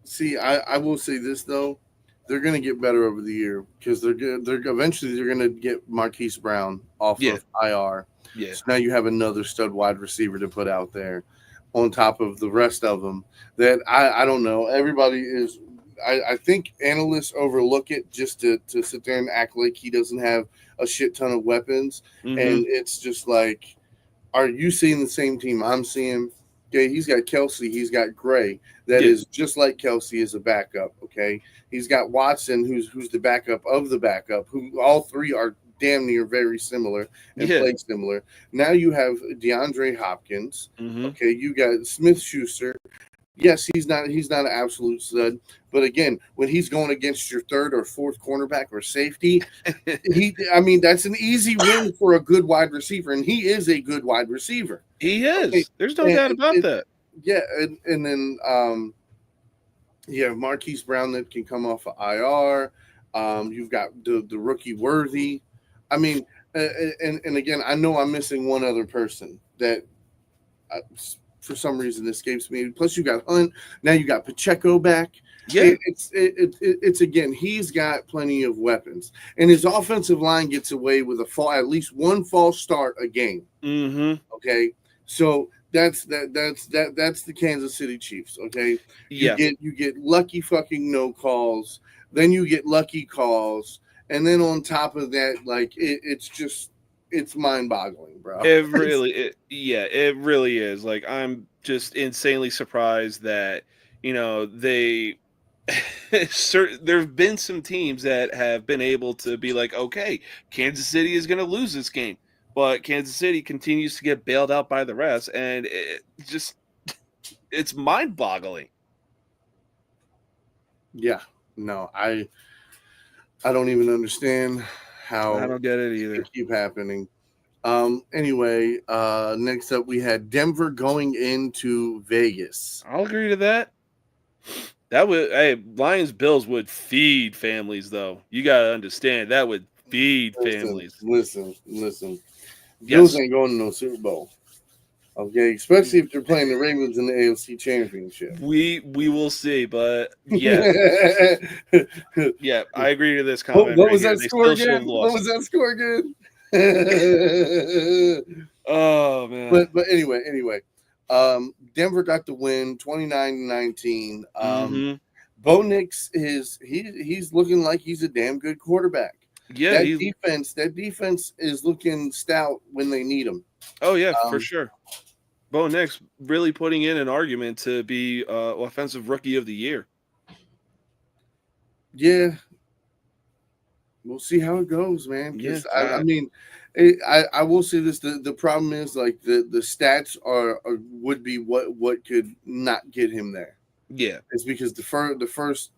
see, I will say this though, they're going to get better over the year because they're eventually going to get Marquise Brown off of IR. Yeah. So now you have another stud wide receiver to put out there on top of the rest of them. That I don't know. Everybody is. I think analysts overlook it just to sit there and act like he doesn't have a shit ton of weapons, and it's just like, are you seeing the same team I'm seeing? Okay, he's got Kelsey, he's got Gray, that is just like Kelsey as a backup. Okay, he's got Watson, who's the backup of the backup, who all three are damn near very similar and play similar. Now you have DeAndre Hopkins. Okay, you got Smith-Schuster. Yes, he's not an absolute stud, but again, when he's going against your third or fourth cornerback or safety, that's an easy win for a good wide receiver, and he is a good wide receiver. He is. Okay. There's no doubt about that. Yeah, and then Marquise Brown that can come off of IR. You've got the rookie Worthy. I mean, and again, I know I'm missing one other person that. For some reason escapes me. Plus, you got Hunt. Now you got Pacheco back. Yeah, it's again. He's got plenty of weapons, and his offensive line gets away with at least one false start a game. Okay, so that's the Kansas City Chiefs. Okay, you get lucky fucking no calls, then you get lucky calls, and then on top of that, like it's mind-boggling, bro. It really is. Like, I'm just insanely surprised that, there have been some teams that have been able to be like, okay, Kansas City is going to lose this game, but Kansas City continues to get bailed out by the rest, and it's mind-boggling. Yeah, no, I don't even understand how I don't get it either. it keep happening. Anyway, next up we had Denver going into Vegas. I'll agree to that. That would, hey, Lions Bills would feed families though. You gotta understand that would feed families. Listen. Bills Yes, ain't going to no Super Bowl. Okay, especially if they're playing the Ravens in the AFC Championship. we will see, but yeah, yeah, I agree to this comment What right was here. that They score still should have again? What lost. was that score again? Oh man. but anyway, Denver got the win, 29-19. Mm-hmm. Bo Nix he's looking like he's a damn good quarterback. Yeah. That defense is looking stout when they need them. Oh yeah, for sure. Bo Nix really putting in an argument to be offensive rookie of the year. Yeah, we'll see how it goes, man. Yeah, I mean, I will say this: the problem is like the stats would be what could not get him there. yeah. It's because the first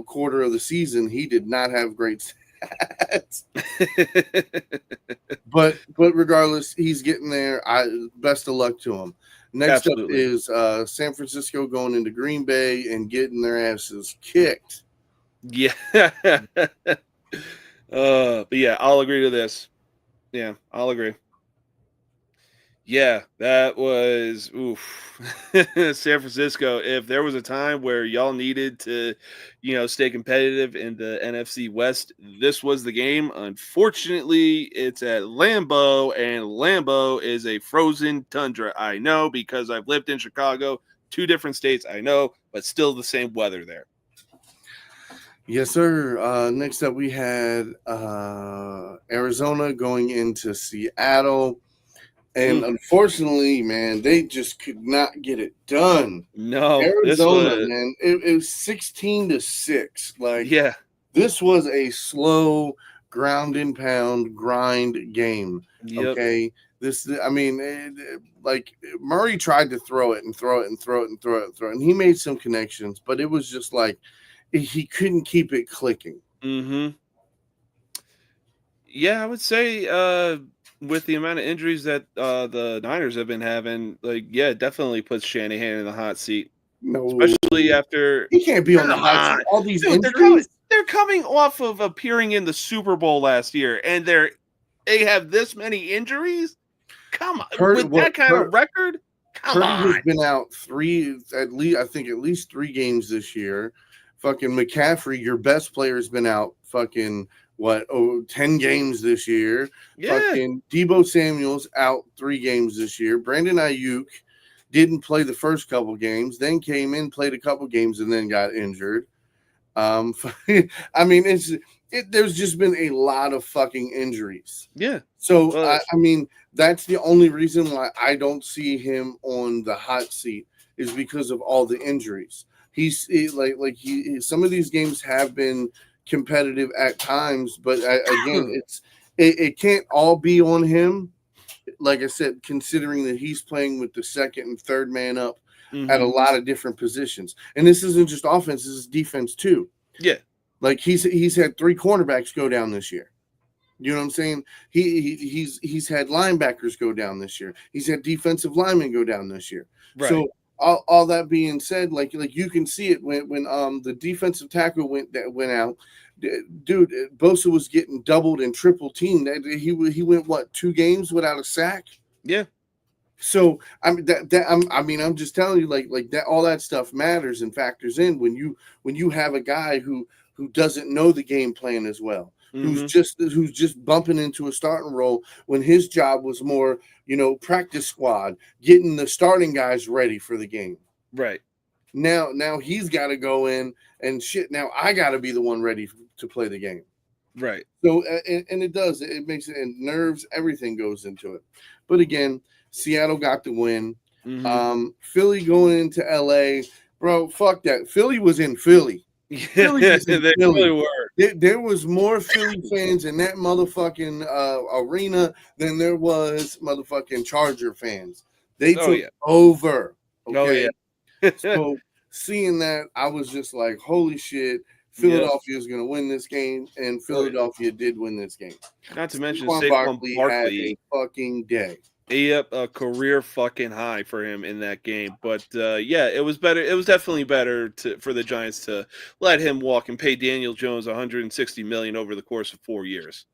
quarter of the season he did not have great stats. But regardless, he's getting there. Best of luck to him. Next Absolutely. up is San Francisco going into Green Bay and getting their asses kicked. Yeah. But yeah, I'll agree to this. Yeah, I'll agree. Yeah, that was oof. San Francisco. If there was a time where y'all needed to, stay competitive in the NFC West, this was the game. Unfortunately, it's at Lambeau, and Lambeau is a frozen tundra. I know because I've lived in Chicago, 2 different states. I know, but still the same weather there. Yes, sir. Next up, we had Arizona going into Seattle. And unfortunately, man, they just could not get it done. No, Arizona, man, it was 16-6. Like, yeah, this was a slow ground and pound grind game. yep. Okay, like Murray tried to throw it, and he made some connections, but it was just like he couldn't keep it clicking. Mm-hmm. Yeah, I would say with the amount of injuries that the Niners have been having, it definitely puts Shanahan in the hot seat. No, Especially after he can't be on the hot seat. All these injuries. They're coming off of appearing in the Super Bowl last year, and they have this many injuries. Come on, with that kind of record. Come on, has been out at least 3 games this year. Fucking McCaffrey, your best player, has been out. Fucking 10 games this year. Yeah. Fucking Deebo Samuel's out 3 games this year. Brandon Ayuk didn't play the first couple games, then came in, played a couple games, and then got injured. I mean, there's just been a lot of fucking injuries. Yeah. So I mean, that's the only reason why I don't see him on the hot seat is because of all the injuries. Some of these games have been competitive at times, but again, it can't all be on him. Like I said, considering that he's playing with the second and third man up at a lot of different positions, and this isn't just offense; this is defense too. Yeah, like he's had 3 cornerbacks go down this year. You know what I'm saying? He's had linebackers go down this year. He's had defensive linemen go down this year. right. So all that being said, like you can see it when the defensive tackle went out. Dude, Bosa was getting doubled and triple teamed. He went 2 games without a sack. Yeah. So I'm just telling you, like that, all that stuff matters and factors in when you have a guy who doesn't know the game plan as well, who's just bumping into a starting role when his job was more, practice squad, getting the starting guys ready for the game. Right. Now he's got to go in and shit. Now I got to be the one ready to play the game. Right. So, and it does. It makes it, and nerves, everything goes into it. But again, Seattle got the win. Philly going into LA, bro. Fuck that. Philly was in Philly. Philly was in they Philly. really were. There was more Philly fans in that motherfucking arena than there was motherfucking Charger fans. They took over. Okay? Oh yeah. So seeing that, I was just like, holy shit. Philadelphia is going to win this game, and Philadelphia did win this game. Not to mention Saquon Saquon had a Barkley. fucking day. Yep, a career fucking high for him in that game. But yeah, it was better. It was definitely better for the Giants to let him walk and pay Daniel Jones $160 million over the course of 4 years.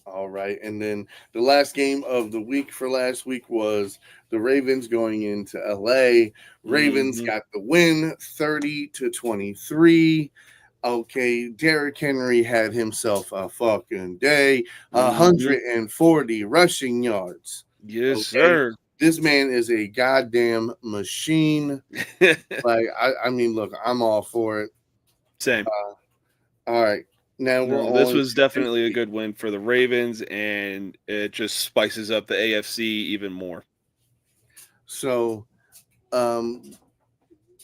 All right, and then the last game of the week for last week was the Ravens going into LA. Ravens got the win, 30-23. Okay, Derrick Henry had himself a fucking day, 140 rushing yards. Yes, sir. This man is a goddamn machine. Like, I mean, look, I'm all for it. Same. All right. Now this was definitely a good win for the Ravens, and it just spices up the AFC even more. So, now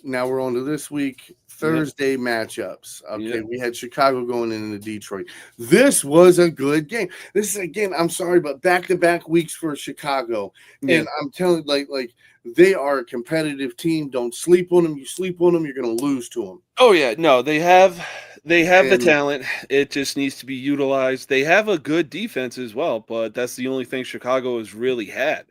we're on to this week, Thursday matchups. Okay, we had Chicago going into Detroit. This was a good game. This is, again, I'm sorry, but back-to-back weeks for Chicago. And I'm telling you, like they are a competitive team. Don't sleep on them. You sleep on them, you're going to lose to them. Oh, yeah. No, they have the talent. It just needs to be utilized. They have a good defense as well, but that's the only thing Chicago has really had.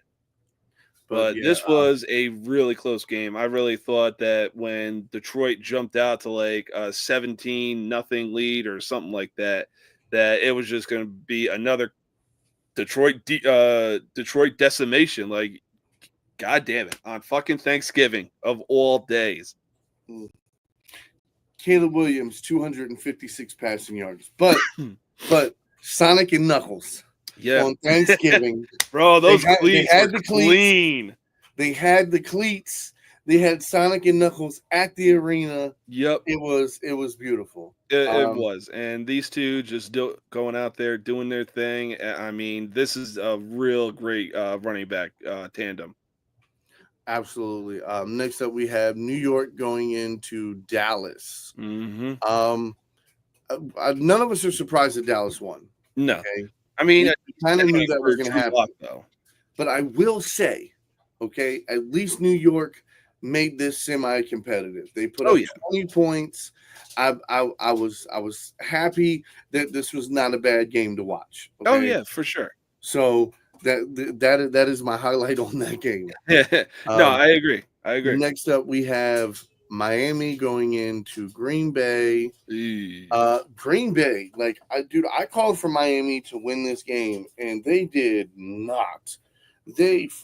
But this was a really close game. I really thought that when Detroit jumped out to like a 17-0 lead or something like that, that it was just going to be another Detroit decimation. Like, God damn it, on fucking Thanksgiving of all days. Caleb Williams, 256 passing yards. But Sonic and Knuckles. Yeah. On Thanksgiving. Bro, those cleats they had were the cleats. clean. They had the cleats. They had Sonic and Knuckles at the arena. Yep. It was beautiful. It was. And these two just going out there doing their thing. I mean, this is a real great running back tandem. Absolutely. Next up, we have New York going into Dallas. Mm-hmm. None of us are surprised that Dallas won. No. Okay? I mean, we kind of knew that was going to happen. Though. But I will say, okay, at least New York made this semi-competitive. They put up 20 points. I was happy that this was not a bad game to watch. Okay? Oh yeah, for sure. So that is my highlight on that game. No, I agree. Next up, we have Miami going into Green Bay. Green Bay, I called for Miami to win this game, and they did not. This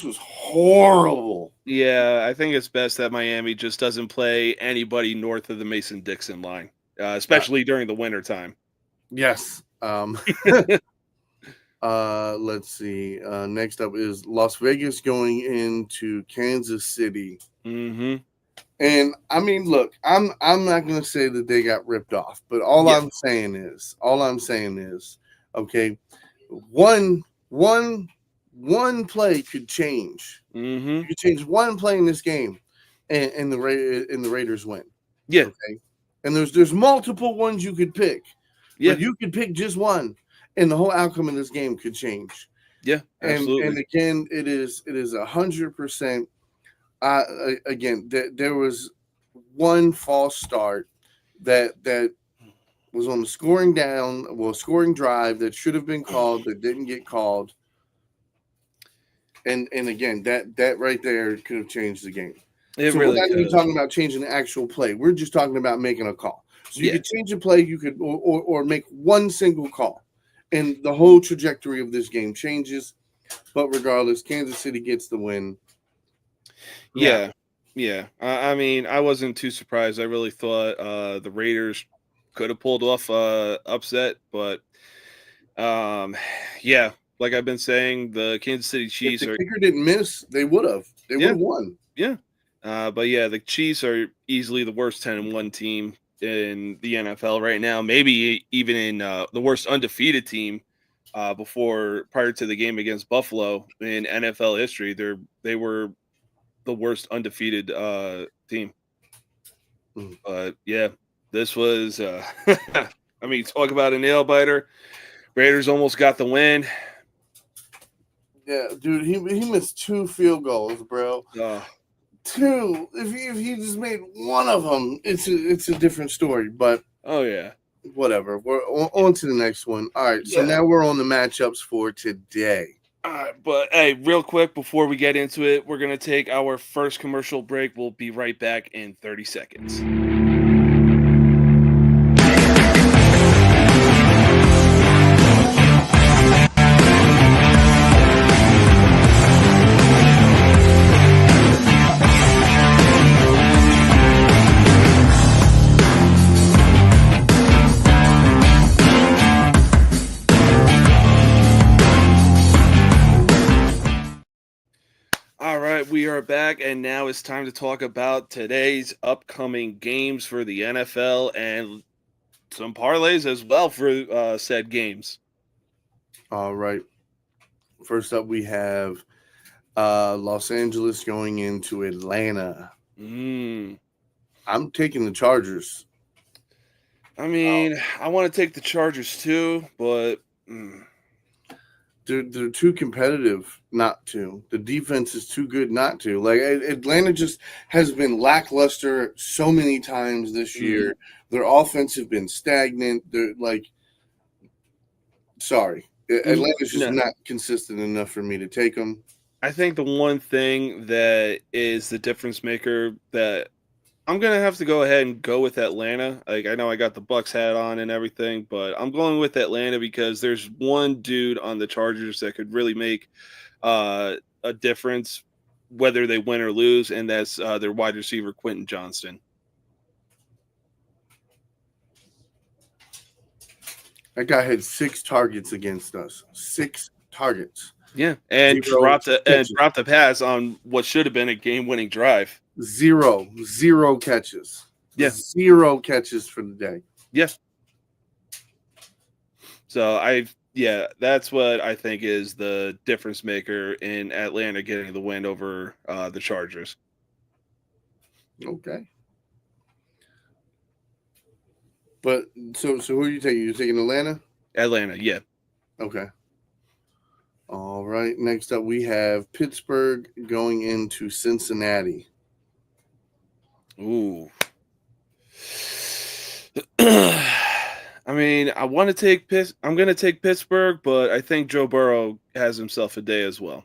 was horrible. Yeah, I think it's best that Miami just doesn't play anybody north of the Mason-Dixon line, especially during the winter time. Yes. Let's see. Next up is Las Vegas going into Kansas City. Mm-hmm. And I mean, look, I'm not going to say that they got ripped off, but all I'm saying is, okay, one play could change. Mm-hmm. You could change one play in this game, and the Raiders win. Yeah. Okay. And there's multiple ones you could pick. Yeah. But you could pick just one, and the whole outcome of this game could change. Yeah, absolutely. And again, it is 100%. Again, there was one false start that was on the scoring drive that should have been called that didn't get called. And again, that right there could have changed the game. We're not even talking about changing the actual play. We're just talking about making a call. So you could change a play, you could or make one single call, and the whole trajectory of this game changes. But regardless, Kansas City gets the win. Yeah. I mean, I wasn't too surprised. I really thought the Raiders could have pulled off upset, but like I've been saying, the Kansas City Chiefs if the kicker didn't miss, they would have. They would have won. Yeah. But the Chiefs are easily the worst 10-1 team in the NFL right now. Maybe even in the worst undefeated team prior to the game against Buffalo in NFL history. They were the worst undefeated team. But this was I mean, talk about a nail biter. Raiders almost got the win. Yeah, dude, he missed 2 field goals, bro. 2. If he just made one of them, it's a different story. But Oh yeah. whatever. We're on to the next one. All right. So Yeah. now we're on the matchups for today. All right, but hey, real quick before we get into it, we're gonna take our first commercial break. We'll be right back in 30 seconds. All right, we are back, and now it's time to talk about today's upcoming games for the NFL and some parlays as well for said games. All right. First up, we have Los Angeles going into Atlanta. I'm taking the Chargers. I mean, I want to take the Chargers too, but they're too competitive not to. The defense is too good not to. Like Atlanta just has been lackluster so many times this year. Their offense has been stagnant. They're like, sorry, Atlanta's just not consistent enough for me to take them. I think the one thing that is the difference maker that I'm gonna have to go ahead and go with Atlanta. Like I know I got the Bucks hat on and everything, but I'm going with Atlanta because there's one dude on the Chargers that could really make a difference whether they win or lose, and that's their wide receiver Quentin Johnston. That guy had 6 targets against us. 6 targets. Yeah, and dropped a pass on what should have been a game-winning drive. 0 catches. Yeah, 0 catches for the day. Yeah. So that's what I think is the difference maker in Atlanta getting the win over the Chargers. Okay. But so who are you taking? You're taking Atlanta? Atlanta, yeah. Okay. All right. Next up, we have Pittsburgh going into Cincinnati. Ooh. I mean, I'm going to take Pittsburgh, but I think Joe Burrow has himself a day as well.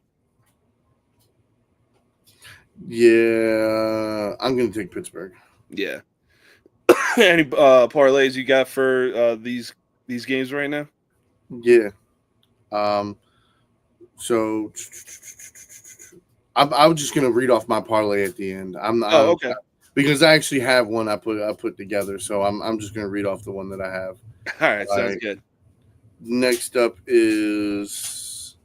Yeah, I'm going to take Pittsburgh. Yeah. Any parlays you got for these games right now? Yeah. So I'm just going to read off my parlay at the end. Okay. Because I actually have one I put together, so I'm just going to read off the one that I have. All right, sounds good. Next up is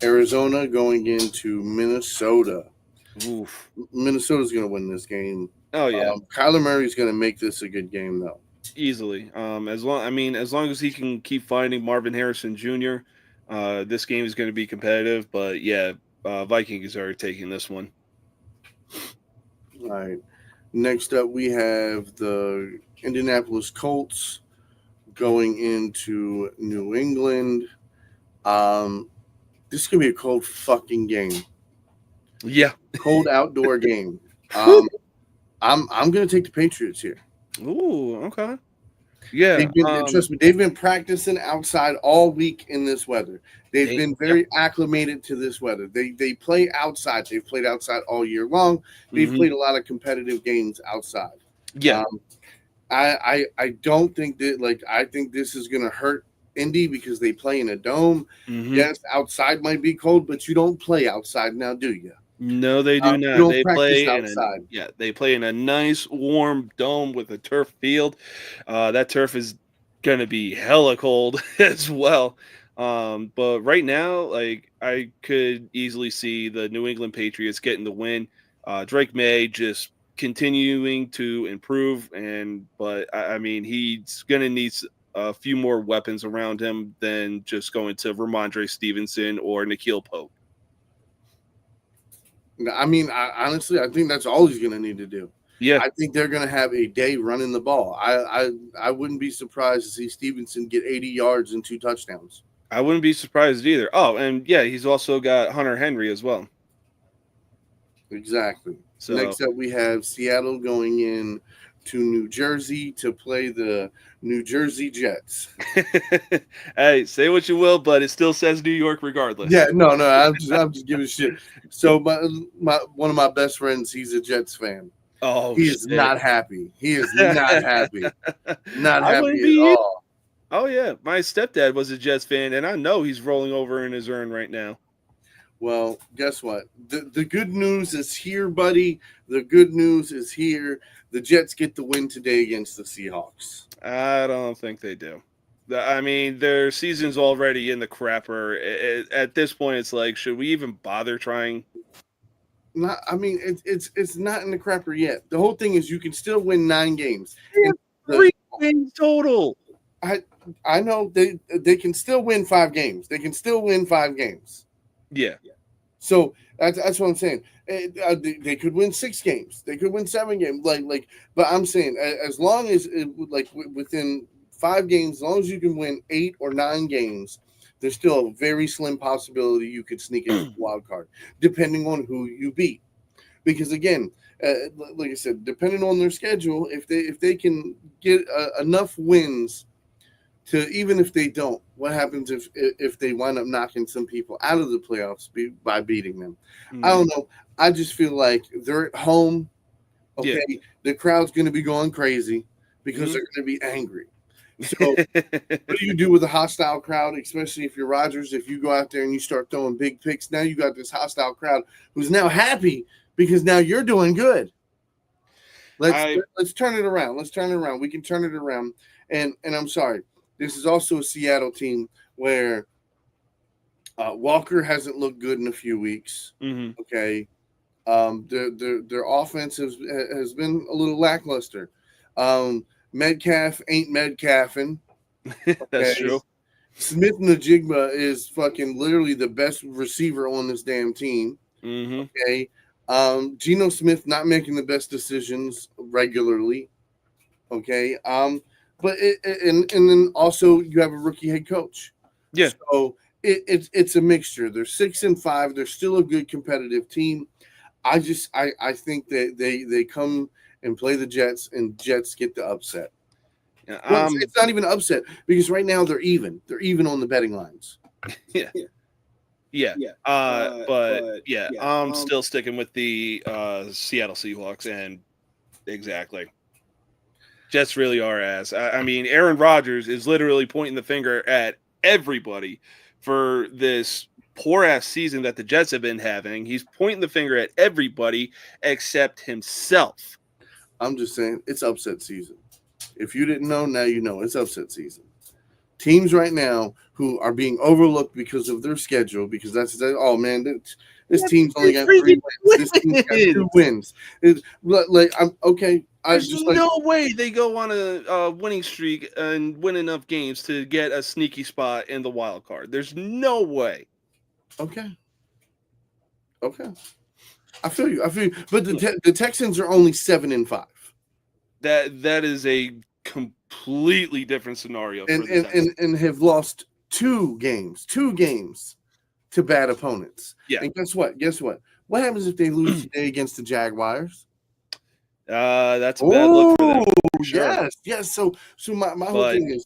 Arizona going into Minnesota. Oof. Minnesota's going to win this game. Oh yeah. Kyler Murray's going to make this a good game though. Easily. As long as he can keep finding Marvin Harrison Jr., this game is going to be competitive. But yeah, Vikings are taking this one. All right. Next up, we have the Indianapolis Colts going into New England. This is going to be a cold fucking game. Yeah. Cold outdoor game. I'm going to take the Patriots here. Ooh, okay. Yeah. Trust me, they've been practicing outside all week in this weather. They've been very acclimated to this weather. They play outside. They've played outside all year long. They've played a lot of competitive games outside. Yeah. I don't think that I think this is going to hurt Indy because they play in a dome. Yes, outside might be cold, but you don't play outside now, do you? No, they do not. They play outside. They play in a nice warm dome with a turf field. That turf is gonna be hella cold as well. But right now, I could easily see the New England Patriots getting the win. Drake May just continuing to improve, but I mean he's gonna need a few more weapons around him than just going to Ramondre Stevenson or Nikhil Pope. I mean, honestly, I think that's all he's going to need to do. Yeah, I think they're going to have a day running the ball. I wouldn't be surprised to see Stevenson get 80 yards and 2 touchdowns. I wouldn't be surprised either. Oh, and yeah, he's also got Hunter Henry as well. Exactly. So Next up, we have Seattle going in to New Jersey to play the New Jersey Jets. hey, say what you will, but it still says New York regardless. Yeah, no, I'm just giving shit. So my one of my best friends, he's a Jets fan. Oh He is shit. not happy. He is not happy. Not I wouldn't happy at be. all. Oh yeah, my stepdad was a Jets fan, and I know he's rolling over in his urn right now. Well, guess what? The good news is here, buddy. The good news is here. The Jets get the win today against the Seahawks. I don't think they do. I mean, their season's already in the crapper. At this point, it's like, should we even bother trying? Not, I mean, it's not in the crapper yet. The whole thing is you can still win 9 games. And Three wins total. I know they can still win 5 games. They can still win 5 games. Yeah. So that's what I'm saying. They could win 6 games. They could win 7 games. But I'm saying as long as within 5 games, as long as you can win 8 or 9 games, there's still a very slim possibility you could sneak into the wild card, depending on who you beat. Because again, like I said, depending on their schedule, if they can get enough wins to, even if they don't, what happens if they wind up knocking some people out of the playoffs by beating them? I don't know. I just feel like they're at home. Okay, the crowd's going to be going crazy because they're going to be angry. So what do you do with a hostile crowd, especially if you're Rodgers? If you go out there and you start throwing big picks, now you got this hostile crowd who's now happy because now you're doing good. Let's turn it around. Let's turn it around. We can turn it around. And I'm sorry, this is also a Seattle team where Walker hasn't looked good in a few weeks. Mm-hmm. Okay, their offense has been a little lackluster. Metcalf ain't Metcalfing. Okay? That's true. Smith Najigba is fucking literally the best receiver on this damn team. Mm-hmm. Okay. Geno Smith not making the best decisions regularly. Okay. But and then also you have a rookie head coach. Yeah. So it's a mixture. They're 6-5. They're still a good competitive team. I think that they come and play the Jets, and Jets get the upset. Well, it's not even an upset because right now they're even. They're even on the betting lines. Yeah. I'm still sticking with the Seattle Seahawks, and exactly. Jets really are ass. I mean, Aaron Rodgers is literally pointing the finger at everybody for this poor-ass season that the Jets have been having. He's pointing the finger at everybody except himself. I'm just saying, it's upset season. If you didn't know, now you know. It's upset season. Teams right now who are being overlooked because of their schedule, because oh man, this team's only got 3 wins. This team's got 2 wins. I'm okay. There's no way they go on a winning streak and win enough games to get a sneaky spot in the wild card. There's no way. Okay. I feel you. But the Texans are only 7-5. That is a completely different scenario. And have lost 2 games to bad opponents. Yeah. And guess what? What happens if they lose today against the Jaguars? That's a bad look for them. For sure. Yes. So my whole thing is,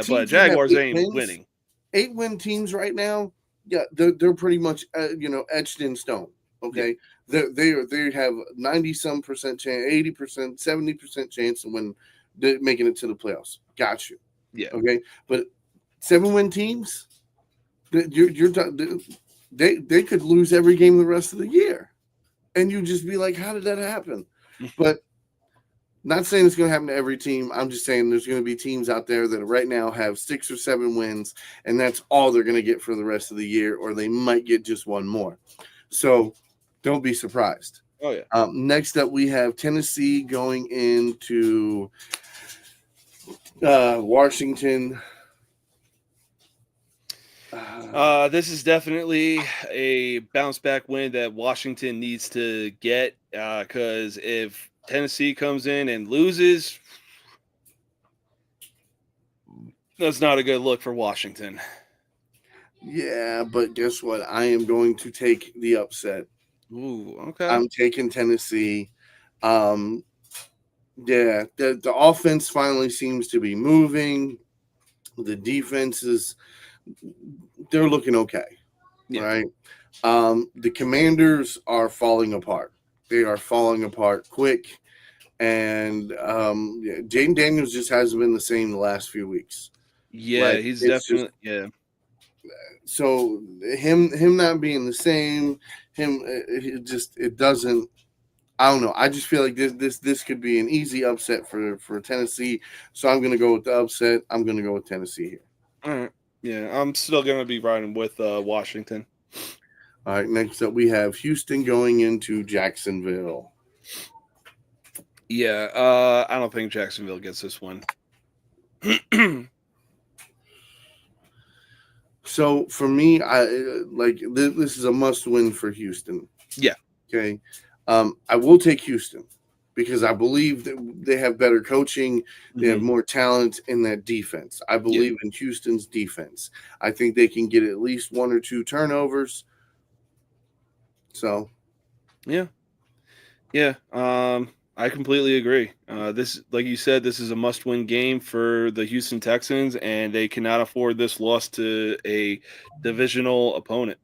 but Jaguars ain't winning. 8-win teams right now. Yeah, they're pretty much etched in stone. Okay, they have 90-some% chance, 80%, 70% chance of making it to the playoffs. Got you. Yeah. Okay, but 7-win teams, they could lose every game the rest of the year, and you just be like, how did that happen? But not saying it's going to happen to every team. I'm just saying there's going to be teams out there that right now have 6 or 7 wins, and that's all they're going to get for the rest of the year, or they might get just one more. So don't be surprised. Oh, yeah. Next up, we have Tennessee going into Washington. This is definitely a bounce back win that Washington needs to get, because if Tennessee comes in and loses, that's not a good look for Washington. Yeah, but guess what? I am going to take the upset. Ooh, okay. I'm taking Tennessee. Um, yeah, the offense finally seems to be moving. The defense they're looking okay, Yeah. right? The Commanders are falling apart. They are falling apart quick. And yeah, Jaden Daniels just hasn't been the same the last few weeks. Yeah, Like he's it's just definitely yeah. so him not being the same, it doesn't. I don't know. I just feel like this could be an easy upset for Tennessee. So I'm going to go with the upset. I'm going to go with Tennessee here. All right. Yeah, I'm still gonna be riding with Washington. All right. Next up, we have Houston going into Jacksonville. Yeah, I don't think Jacksonville gets this one. So for me, I like this is a must win for Houston. Yeah. Okay. I will take Houston because I believe that they have better coaching. They have Mhm. more talent in that defense. I Yeah. believe in Houston's defense. I think they can get at least 1 or 2 turnovers. So, Yeah. Yeah. I completely agree. This, like you said, this is a must-win game for the Houston Texans, and they cannot afford this loss to a divisional opponent.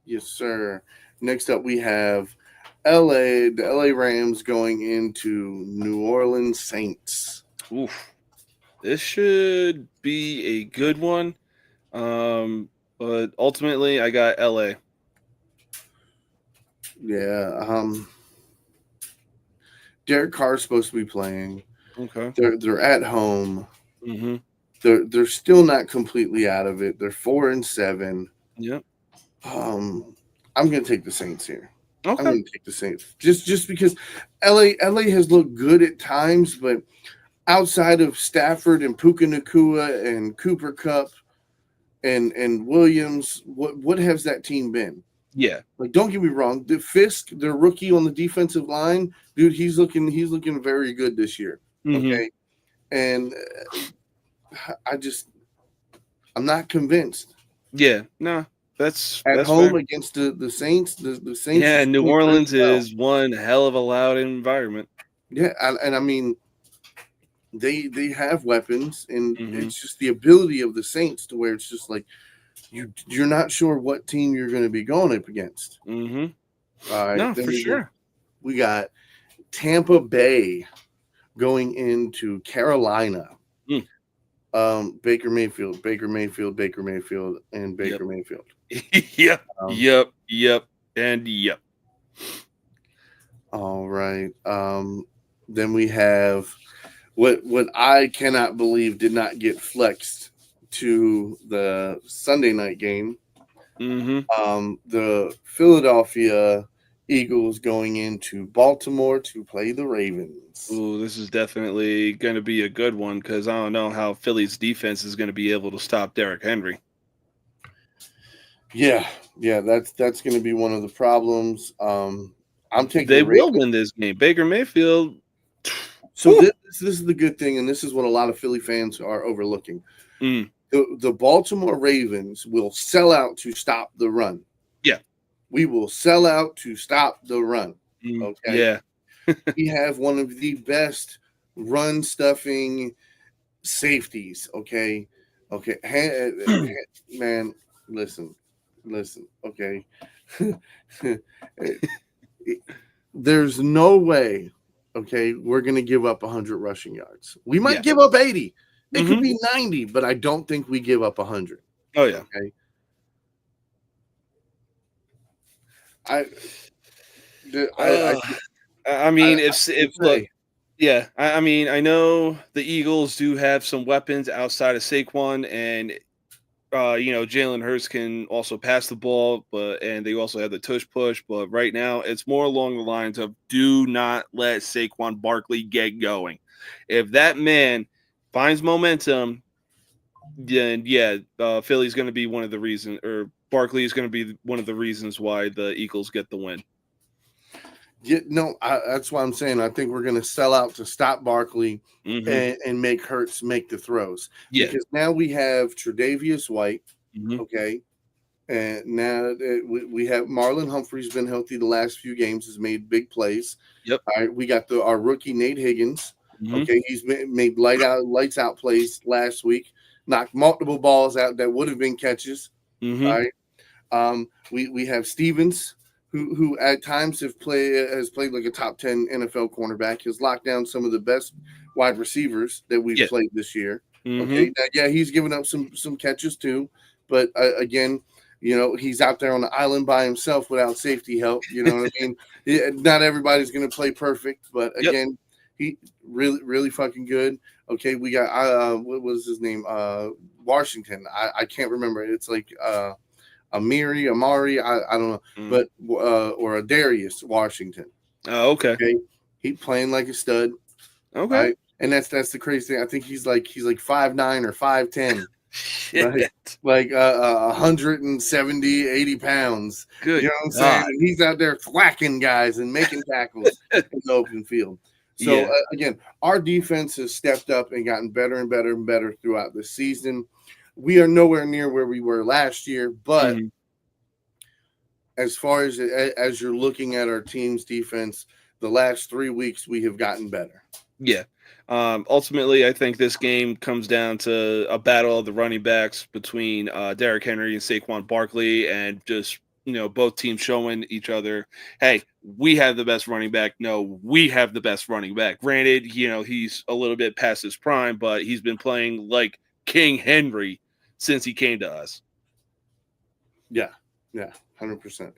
yes, sir. Next up, we have the LA Rams going into New Orleans Saints. Oof. This should be a good one. But ultimately, I got LA. Yeah. Derek Carr's supposed to be playing. Okay. They're at home. Mm-hmm. They're still not completely out of it. They're 4-7. Yep. I'm going to take the Saints here. I'm Okay. going to take the Saints just because LA has looked good at times, but outside of Stafford and Puka Nakua and Cooper Cup and Williams, what has that team been? Yeah. Like, don't get me wrong, the Fisk, their rookie on the defensive line, dude, he's looking very good this year. Mm-hmm. Okay, and I'm not convinced. Yeah. No, that's At home fair. against the Saints, the Saints Yeah, is New doing pretty Orleans well. is one hell of a loud environment. Yeah, and I mean they have weapons, and Mm-hmm. it's just the ability of the Saints to where it's just like you're not sure what team you're going to be going up against. Mm-hmm. All right, No, then for sure. we got Tampa Bay going into Carolina. Mm. Baker Mayfield, Baker Mayfield, Baker Mayfield, and Yep. Baker Mayfield. Yep. Um, Yep. And yep. all right. Then we have what I cannot believe did not get flexed to the Sunday night game. Mm-hmm. The Philadelphia Eagles going into Baltimore to play the Ravens. Ooh, this is definitely going to be a good one because I don't know how Philly's defense is going to be able to stop Derrick Henry. Yeah, that's going to be one of the problems. I'm taking They the will Ravens. win this game. Baker Mayfield. So Whew. this is the good thing, and this is what a lot of Philly fans are overlooking. Mm, The Baltimore Ravens will sell out to stop the run. yeah. We will sell out to stop the run. Mm, Okay. yeah. We have one of the best run stuffing safeties. Okay. Okay. Man, listen. Okay. There's no way. Okay, we're gonna give up 100 rushing yards. We might Yeah. give up 80. It could Mhm. be 90, but I don't think we give up 100. Oh yeah. Okay. I I mean, if look, say, yeah. I mean, I know the Eagles do have some weapons outside of Saquon, and Jalen Hurts can also pass the ball, and they also have the tush push. But right now, it's more along the lines of do not let Saquon Barkley get going. If that man finds momentum, then yeah, Philly's going to be one of the reasons, or Barkley is going to be one of the reasons why the Eagles get the win. that's why I'm saying I think we're gonna sell out to stop Barkley Hmm. and make Hurts make the throws. Yeah. Because now we have Tre'Davious White, Hmm. okay, And now we have Marlon Humphrey's been healthy the last few games, has made big plays. Yep. All right, we got our rookie Nate Higgins. Mhm. Okay, he's made lights out plays last week, knocked multiple balls out that would have been catches. All Mhm. right, we have Stevens, who at times has played like a top 10 NFL cornerback. He's locked down some of the best wide receivers that we've Yeah. played this year. Okay, Mhm. now, yeah, he's given up some catches too, but again, he's out there on the island by himself without safety help. You know what I mean? Not everybody's going to play perfect, but Yep. again, he really fucking good. Okay, we got what was his name? Washington. I can't remember. It's like Amari. I don't know, Mm. but or a Darius Washington. Oh, okay. Okay, he playing like a stud. Okay. Right, and that's the crazy thing. I think he's like 5'9" or 5'10". Right? Shit. Like 170, 80 pounds. Good You know what I'm saying? God. And he's out there thwacking guys and making tackles in the open field. So Yeah. again, our defense has stepped up and gotten better and better and better throughout the season. We are nowhere near where we were last year, but Mhm. as far as you're looking at our team's defense, the last 3 weeks we have gotten better. Yeah. Ultimately, I think this game comes down to a battle of the running backs between Derrick Henry and Saquon Barkley, and just both teams showing each other, hey, we have the best running back. No, we have the best running back. Granted, he's a little bit past his prime, but he's been playing like King Henry since he came to us. Yeah, 100%.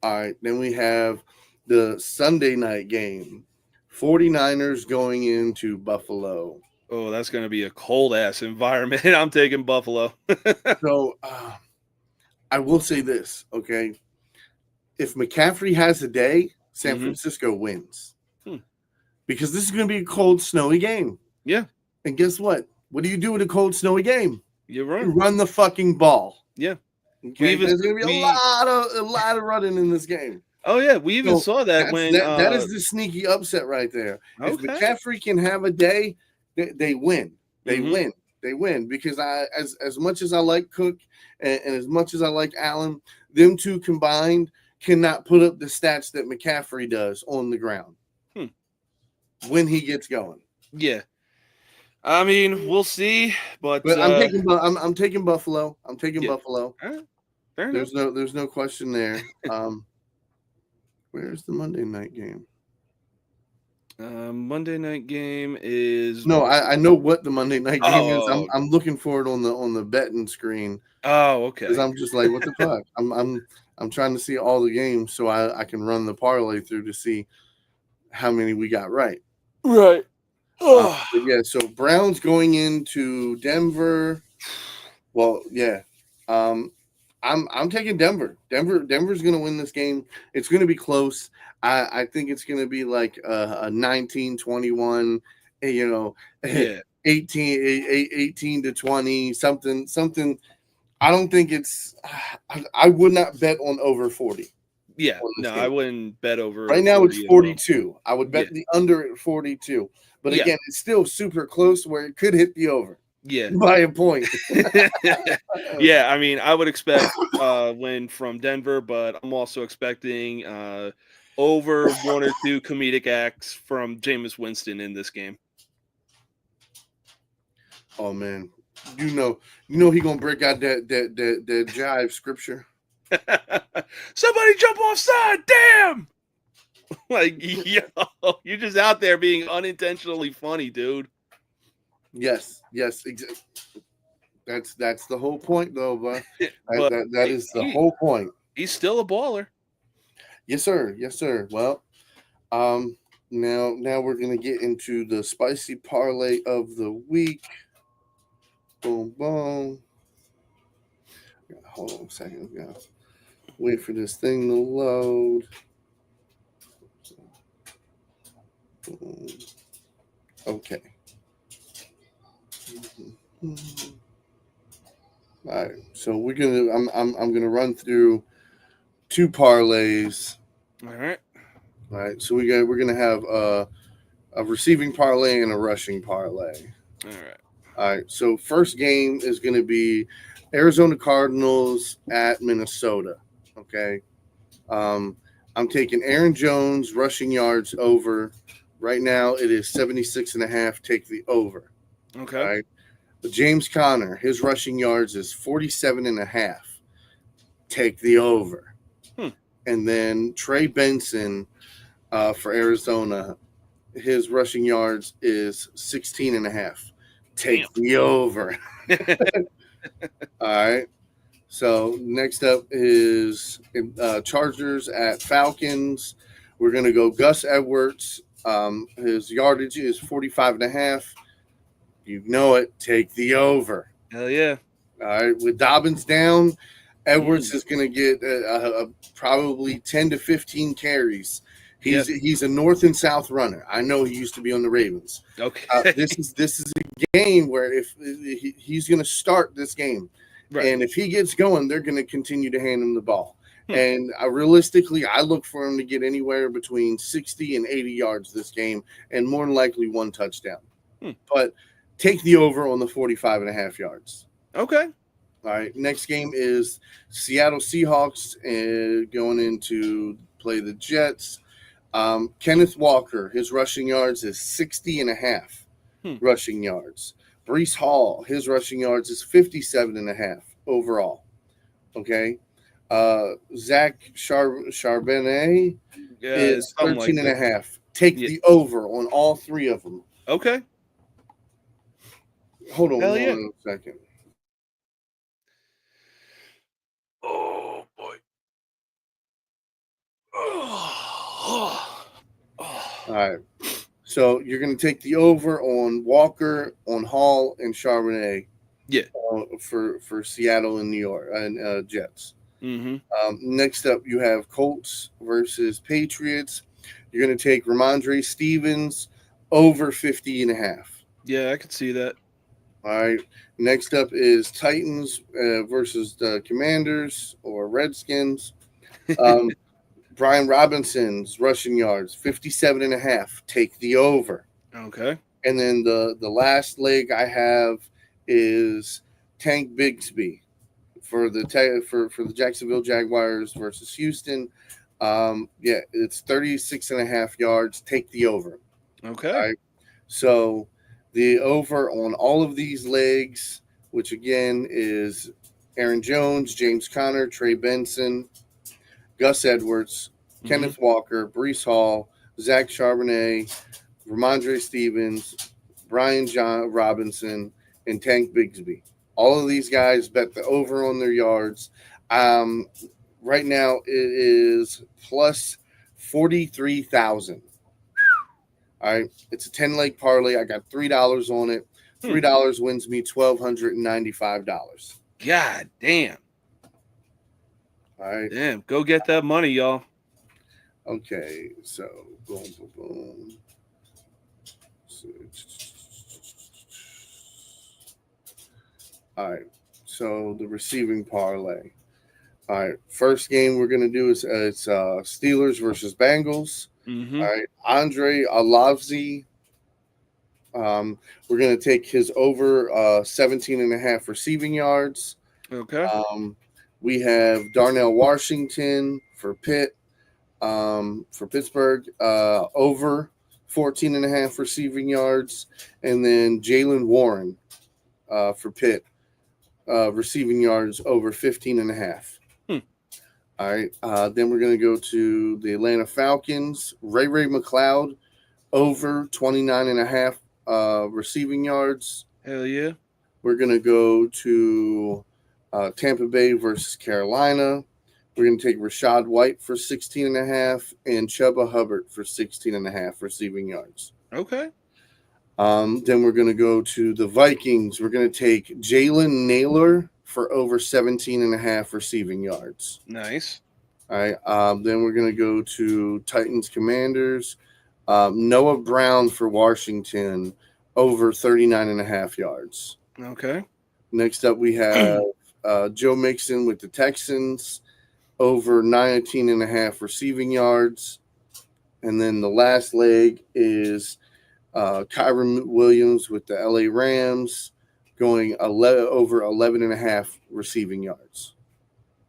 All right, then we have the Sunday night game. 49ers going into Buffalo. Oh, that's going to be a cold ass environment. I'm taking Buffalo. So I will say this, okay? If McCaffrey has a day, San Mhm. Francisco wins. Hmm. Because this is going to be a cold, snowy game. Yeah, And guess what? What do you do with a cold, snowy game? you're You right. run the fucking ball. Yeah, Okay, even there's going to be a lot of running in this game. we even So saw that when that is the sneaky upset right there. If okay. McCaffrey can have a day, they win. They Mhm. win. They win because as much as I like Cook and as much as I like Allen, them two combined cannot put up the stats that McCaffrey does on the ground when he gets going. Yeah. I mean, we'll see, but But I'm taking Buffalo. I'm taking yeah. Buffalo. All right. Fair enough. There's no question there. Where's the Monday night game? Monday night game is No, I know what the Monday night game is. oh I'm looking for it on the betting screen because okay. I'm just like, what the fuck? I'm trying to see all the games so I can run the parlay through to see how many we got right. Right. But yeah, so Browns going into Denver. Well, yeah. I'm taking Denver. Denver's going to win this game. It's going to be close. I think it's going to be like a 19-21, Yeah. 18 to 20, something. I don't think it's I would not bet on over 40. Yeah. on this No, game. I wouldn't bet over Right now it's 40 as 42. I would bet Yeah. the under at 42. But Yeah. again, it's still super close where it could hit the over Yeah. by a point. Yeah, I mean, I would expect win from Denver, but I'm also expecting over one or two comedic acts from Jameis Winston in this game. Oh man, you know he gonna break out that jive scripture. Somebody jump offside! Damn! Like, yo, you're just out there being unintentionally funny, dude. Yes, exactly. That's the whole point, though, bro. But That is the whole point. He's still a baller. Yes, sir. Well, now we're gonna get into the spicy parlay of the week. Boom, boom. Hold on a second, guys. Wait for this thing to load. Okay. All right. So I'm gonna run through two parlays. All right. All right. So we're gonna have a receiving parlay and a rushing parlay. All right. All right. So first game is gonna be Arizona Cardinals at Minnesota. Okay. I'm taking Aaron Jones rushing yards over. Right now it is 76.5. Take the over. Okay. All right. But James Conner, his rushing yards is 47.5. Take the over. Hmm. And then Trey Benson for Arizona, his rushing yards is 16.5. Take the over. All right. So next up is Chargers at Falcons. We're going to go Gus Edwards. His yardage is 45.5. You know it. Take the over. Hell yeah. All right. With Dobbins down, Edwards Mm. is going to get probably 10 to 15 carries. Yep. He's a north and south runner. I know he used to be on the Ravens. Okay. This is a game where if he's going to start this game, Right. and if he gets going, they're going to continue to hand him the ball. Hmm. And realistically, I look for him to get anywhere between 60 and 80 yards this game, and more than likely one touchdown. Hmm. But take the over on the 45.5 yards. Okay. All right. Next game is Seattle Seahawks going into play the Jets. Kenneth Walker, his rushing yards is 60.5 rushing yards. Brees Hall, his rushing yards is 57.5 overall. Okay. Zach Charbonnet is 13.5. Take the over on all three of them. Okay. Hold on a second. Oh boy. All right. So you're going to take the over on Walker, on Hall, and Charbonnet. Yeah. For Seattle and New York and Jets. Mm-hmm. Next up, you have Colts versus Patriots. You're going to take Ramondre Stevens over 50.5. Yeah, I could see that. All right. Next up is Titans versus the Commanders or Redskins. Brian Robinson's rushing yards, 57.5. Take the over. Okay. And then the last leg I have is Tank Bigsby for the Jacksonville Jaguars versus Houston. It's 36.5 yards. Take the over. Okay. All right. So the over on all of these legs, which again is Aaron Jones, James Conner, Trey Benson, Gus Edwards, Kenneth Walker, Brees Hall, Zach Charbonnet, Ramondre Stevens, Brian Robinson, and Tank Bigsby. All of these guys bet the over on their yards. Right now it is plus 43,000. All right. It's a 10-leg parlay. I got $3 on it. $3 wins me $1,295. God damn. All right. Damn. Go get that money, y'all. Okay. So, boom, boom, boom. All right. So, the receiving parlay. All right. First game we're going to do is it's Steelers versus Bengals. Mm-hmm. All right. Andre Alavzi. We're going to take his over 17.5 receiving yards. Okay. We have Darnell Washington for Pittsburgh, over 14.5 receiving yards. And then Jalen Warren for Pitt, receiving yards over 15.5. All right. Then we're going to go to the Atlanta Falcons. Ray McLeod over 29.5 receiving yards. Hell yeah. We're going to go to Tampa Bay versus Carolina. We're going to take Rashad White for 16.5 and Chuba Hubbard for 16.5 receiving yards. Okay. Then we're going to go to the Vikings. We're going to take Jalen Naylor for over 17.5 receiving yards. Nice. All right. Then we're going to go to Titans Commanders. Noah Brown for Washington over 39.5 yards. Okay. Next up, we have Joe Mixon with the Texans over 19.5 receiving yards. And then the last leg is Kyron Williams with the LA Rams going 11, over 11 and a half receiving yards.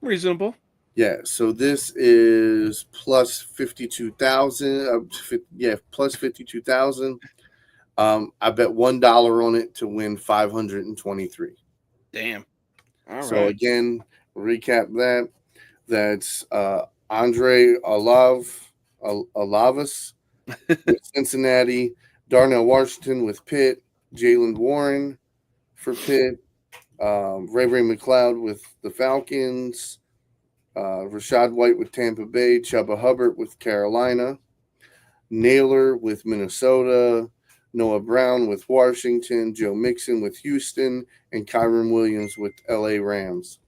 Reasonable. Yeah, so this is plus 52,000. Plus 52,000. I bet $1 on it to win 523. Damn. All So right. again, recap that. That's Andre Alavis with Cincinnati, Darnell Washington with Pitt, Jalen Warren for Pitt, Ray McLeod with the Falcons, Rashad White with Tampa Bay, Chuba Hubbard with Carolina, Naylor with Minnesota, Noah Brown with Washington, Joe Mixon with Houston, and Kyron Williams with LA Rams.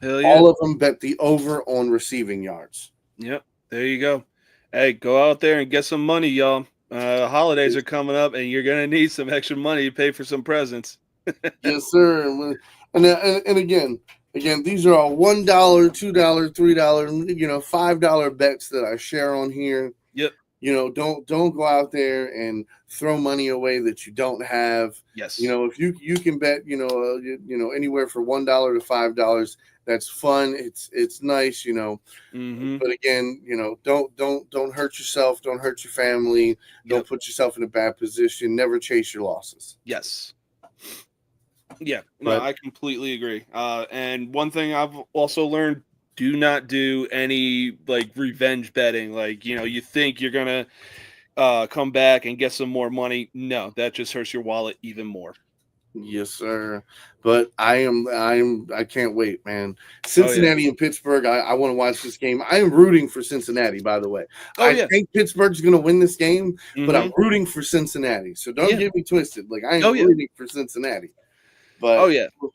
Hell yeah. All of them bet the over on receiving yards. Yep. There you go. Hey, go out there and get some money, y'all. Holidays are coming up, and you're gonna need some extra money to pay for some presents. Yes, sir. And again, these are all $1, $2, $3, $5 bets that I share on here. Yep. Don't go out there and throw money away that you don't have. Yes. If you can bet, anywhere for $1 to $5, that's fun. It's nice, Mm-hmm. But again, don't hurt yourself, don't hurt your family, don't put yourself in a bad position. Never chase your losses. Yes. Yeah. No, But- I completely agree. And one thing I've also learned: do not do any like revenge betting. Like, you think you're gonna come back and get some more money. No, that just hurts your wallet even more. Yes, sir. But I can't wait, man. Cincinnati and Pittsburgh. I want to watch this game. I am rooting for Cincinnati, by the way. I think Pittsburgh's going to win this game, but I'm rooting for Cincinnati. So don't get me twisted. Like, I am rooting for Cincinnati. But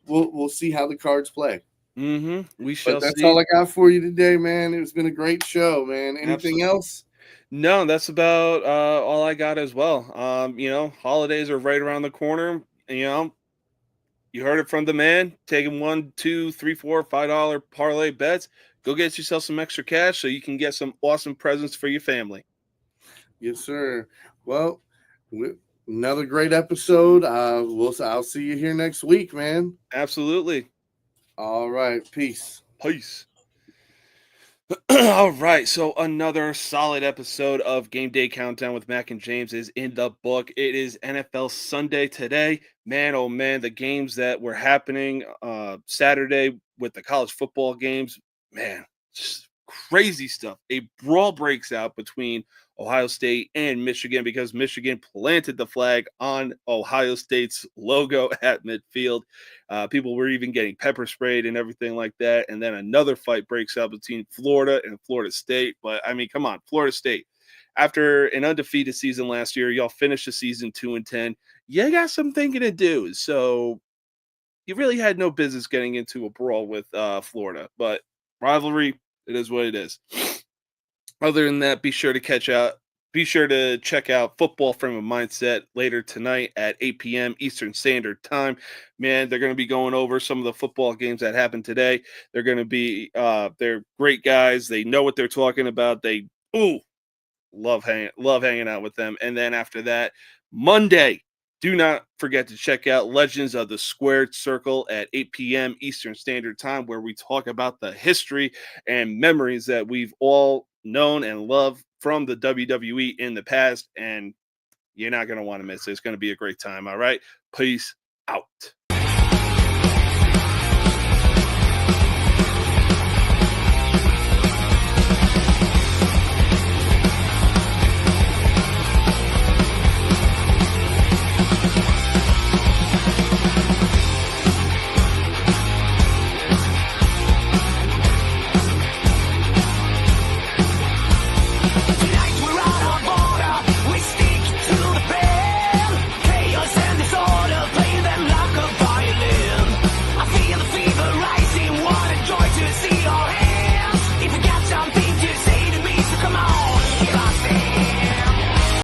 we'll see how the cards play. Mm-hmm. We shall But that's see. all I got for you today, man. It's been a great show, man. Anything else? No, that's about all I got as well. Holidays are right around the corner. You heard it from the man. Taking $1, $2, $3, $4, $5 parlay bets. Go get yourself some extra cash so you can get some awesome presents for your family. Yes, sir. Well, another great episode. I'll see you here next week, man. Absolutely. All right. Peace. Peace. All right, so another solid episode of Game Day Countdown with Mack and James is in the book. It is NFL Sunday today. Man, oh man, the games that were happening Saturday with the college football games, man, just crazy stuff. A brawl breaks out between Ohio State and Michigan because Michigan planted the flag on Ohio State's logo at midfield. People were even getting pepper sprayed and everything like that. And then another fight breaks out between Florida and Florida State. But I mean, come on, Florida State. After an undefeated season last year, y'all finished the season 2-10. You got some thinking to do. So you really had no business getting into a brawl with Florida. But rivalry, it is what it is. Other than that, be sure to check out Football Frame of Mindset later tonight at 8 p.m. Eastern Standard Time. Man, they're going to be going over some of the football games that happened today. They're going to be they're great guys. They know what they're talking about. They love hanging out with them. And then after that, Monday, do not forget to check out Legends of the Squared Circle at 8 p.m. Eastern Standard Time, where we talk about the history and memories that we've all known and loved from the WWE in the past. And you're not going to want to miss it. It's going to be a great time. All right. Peace out.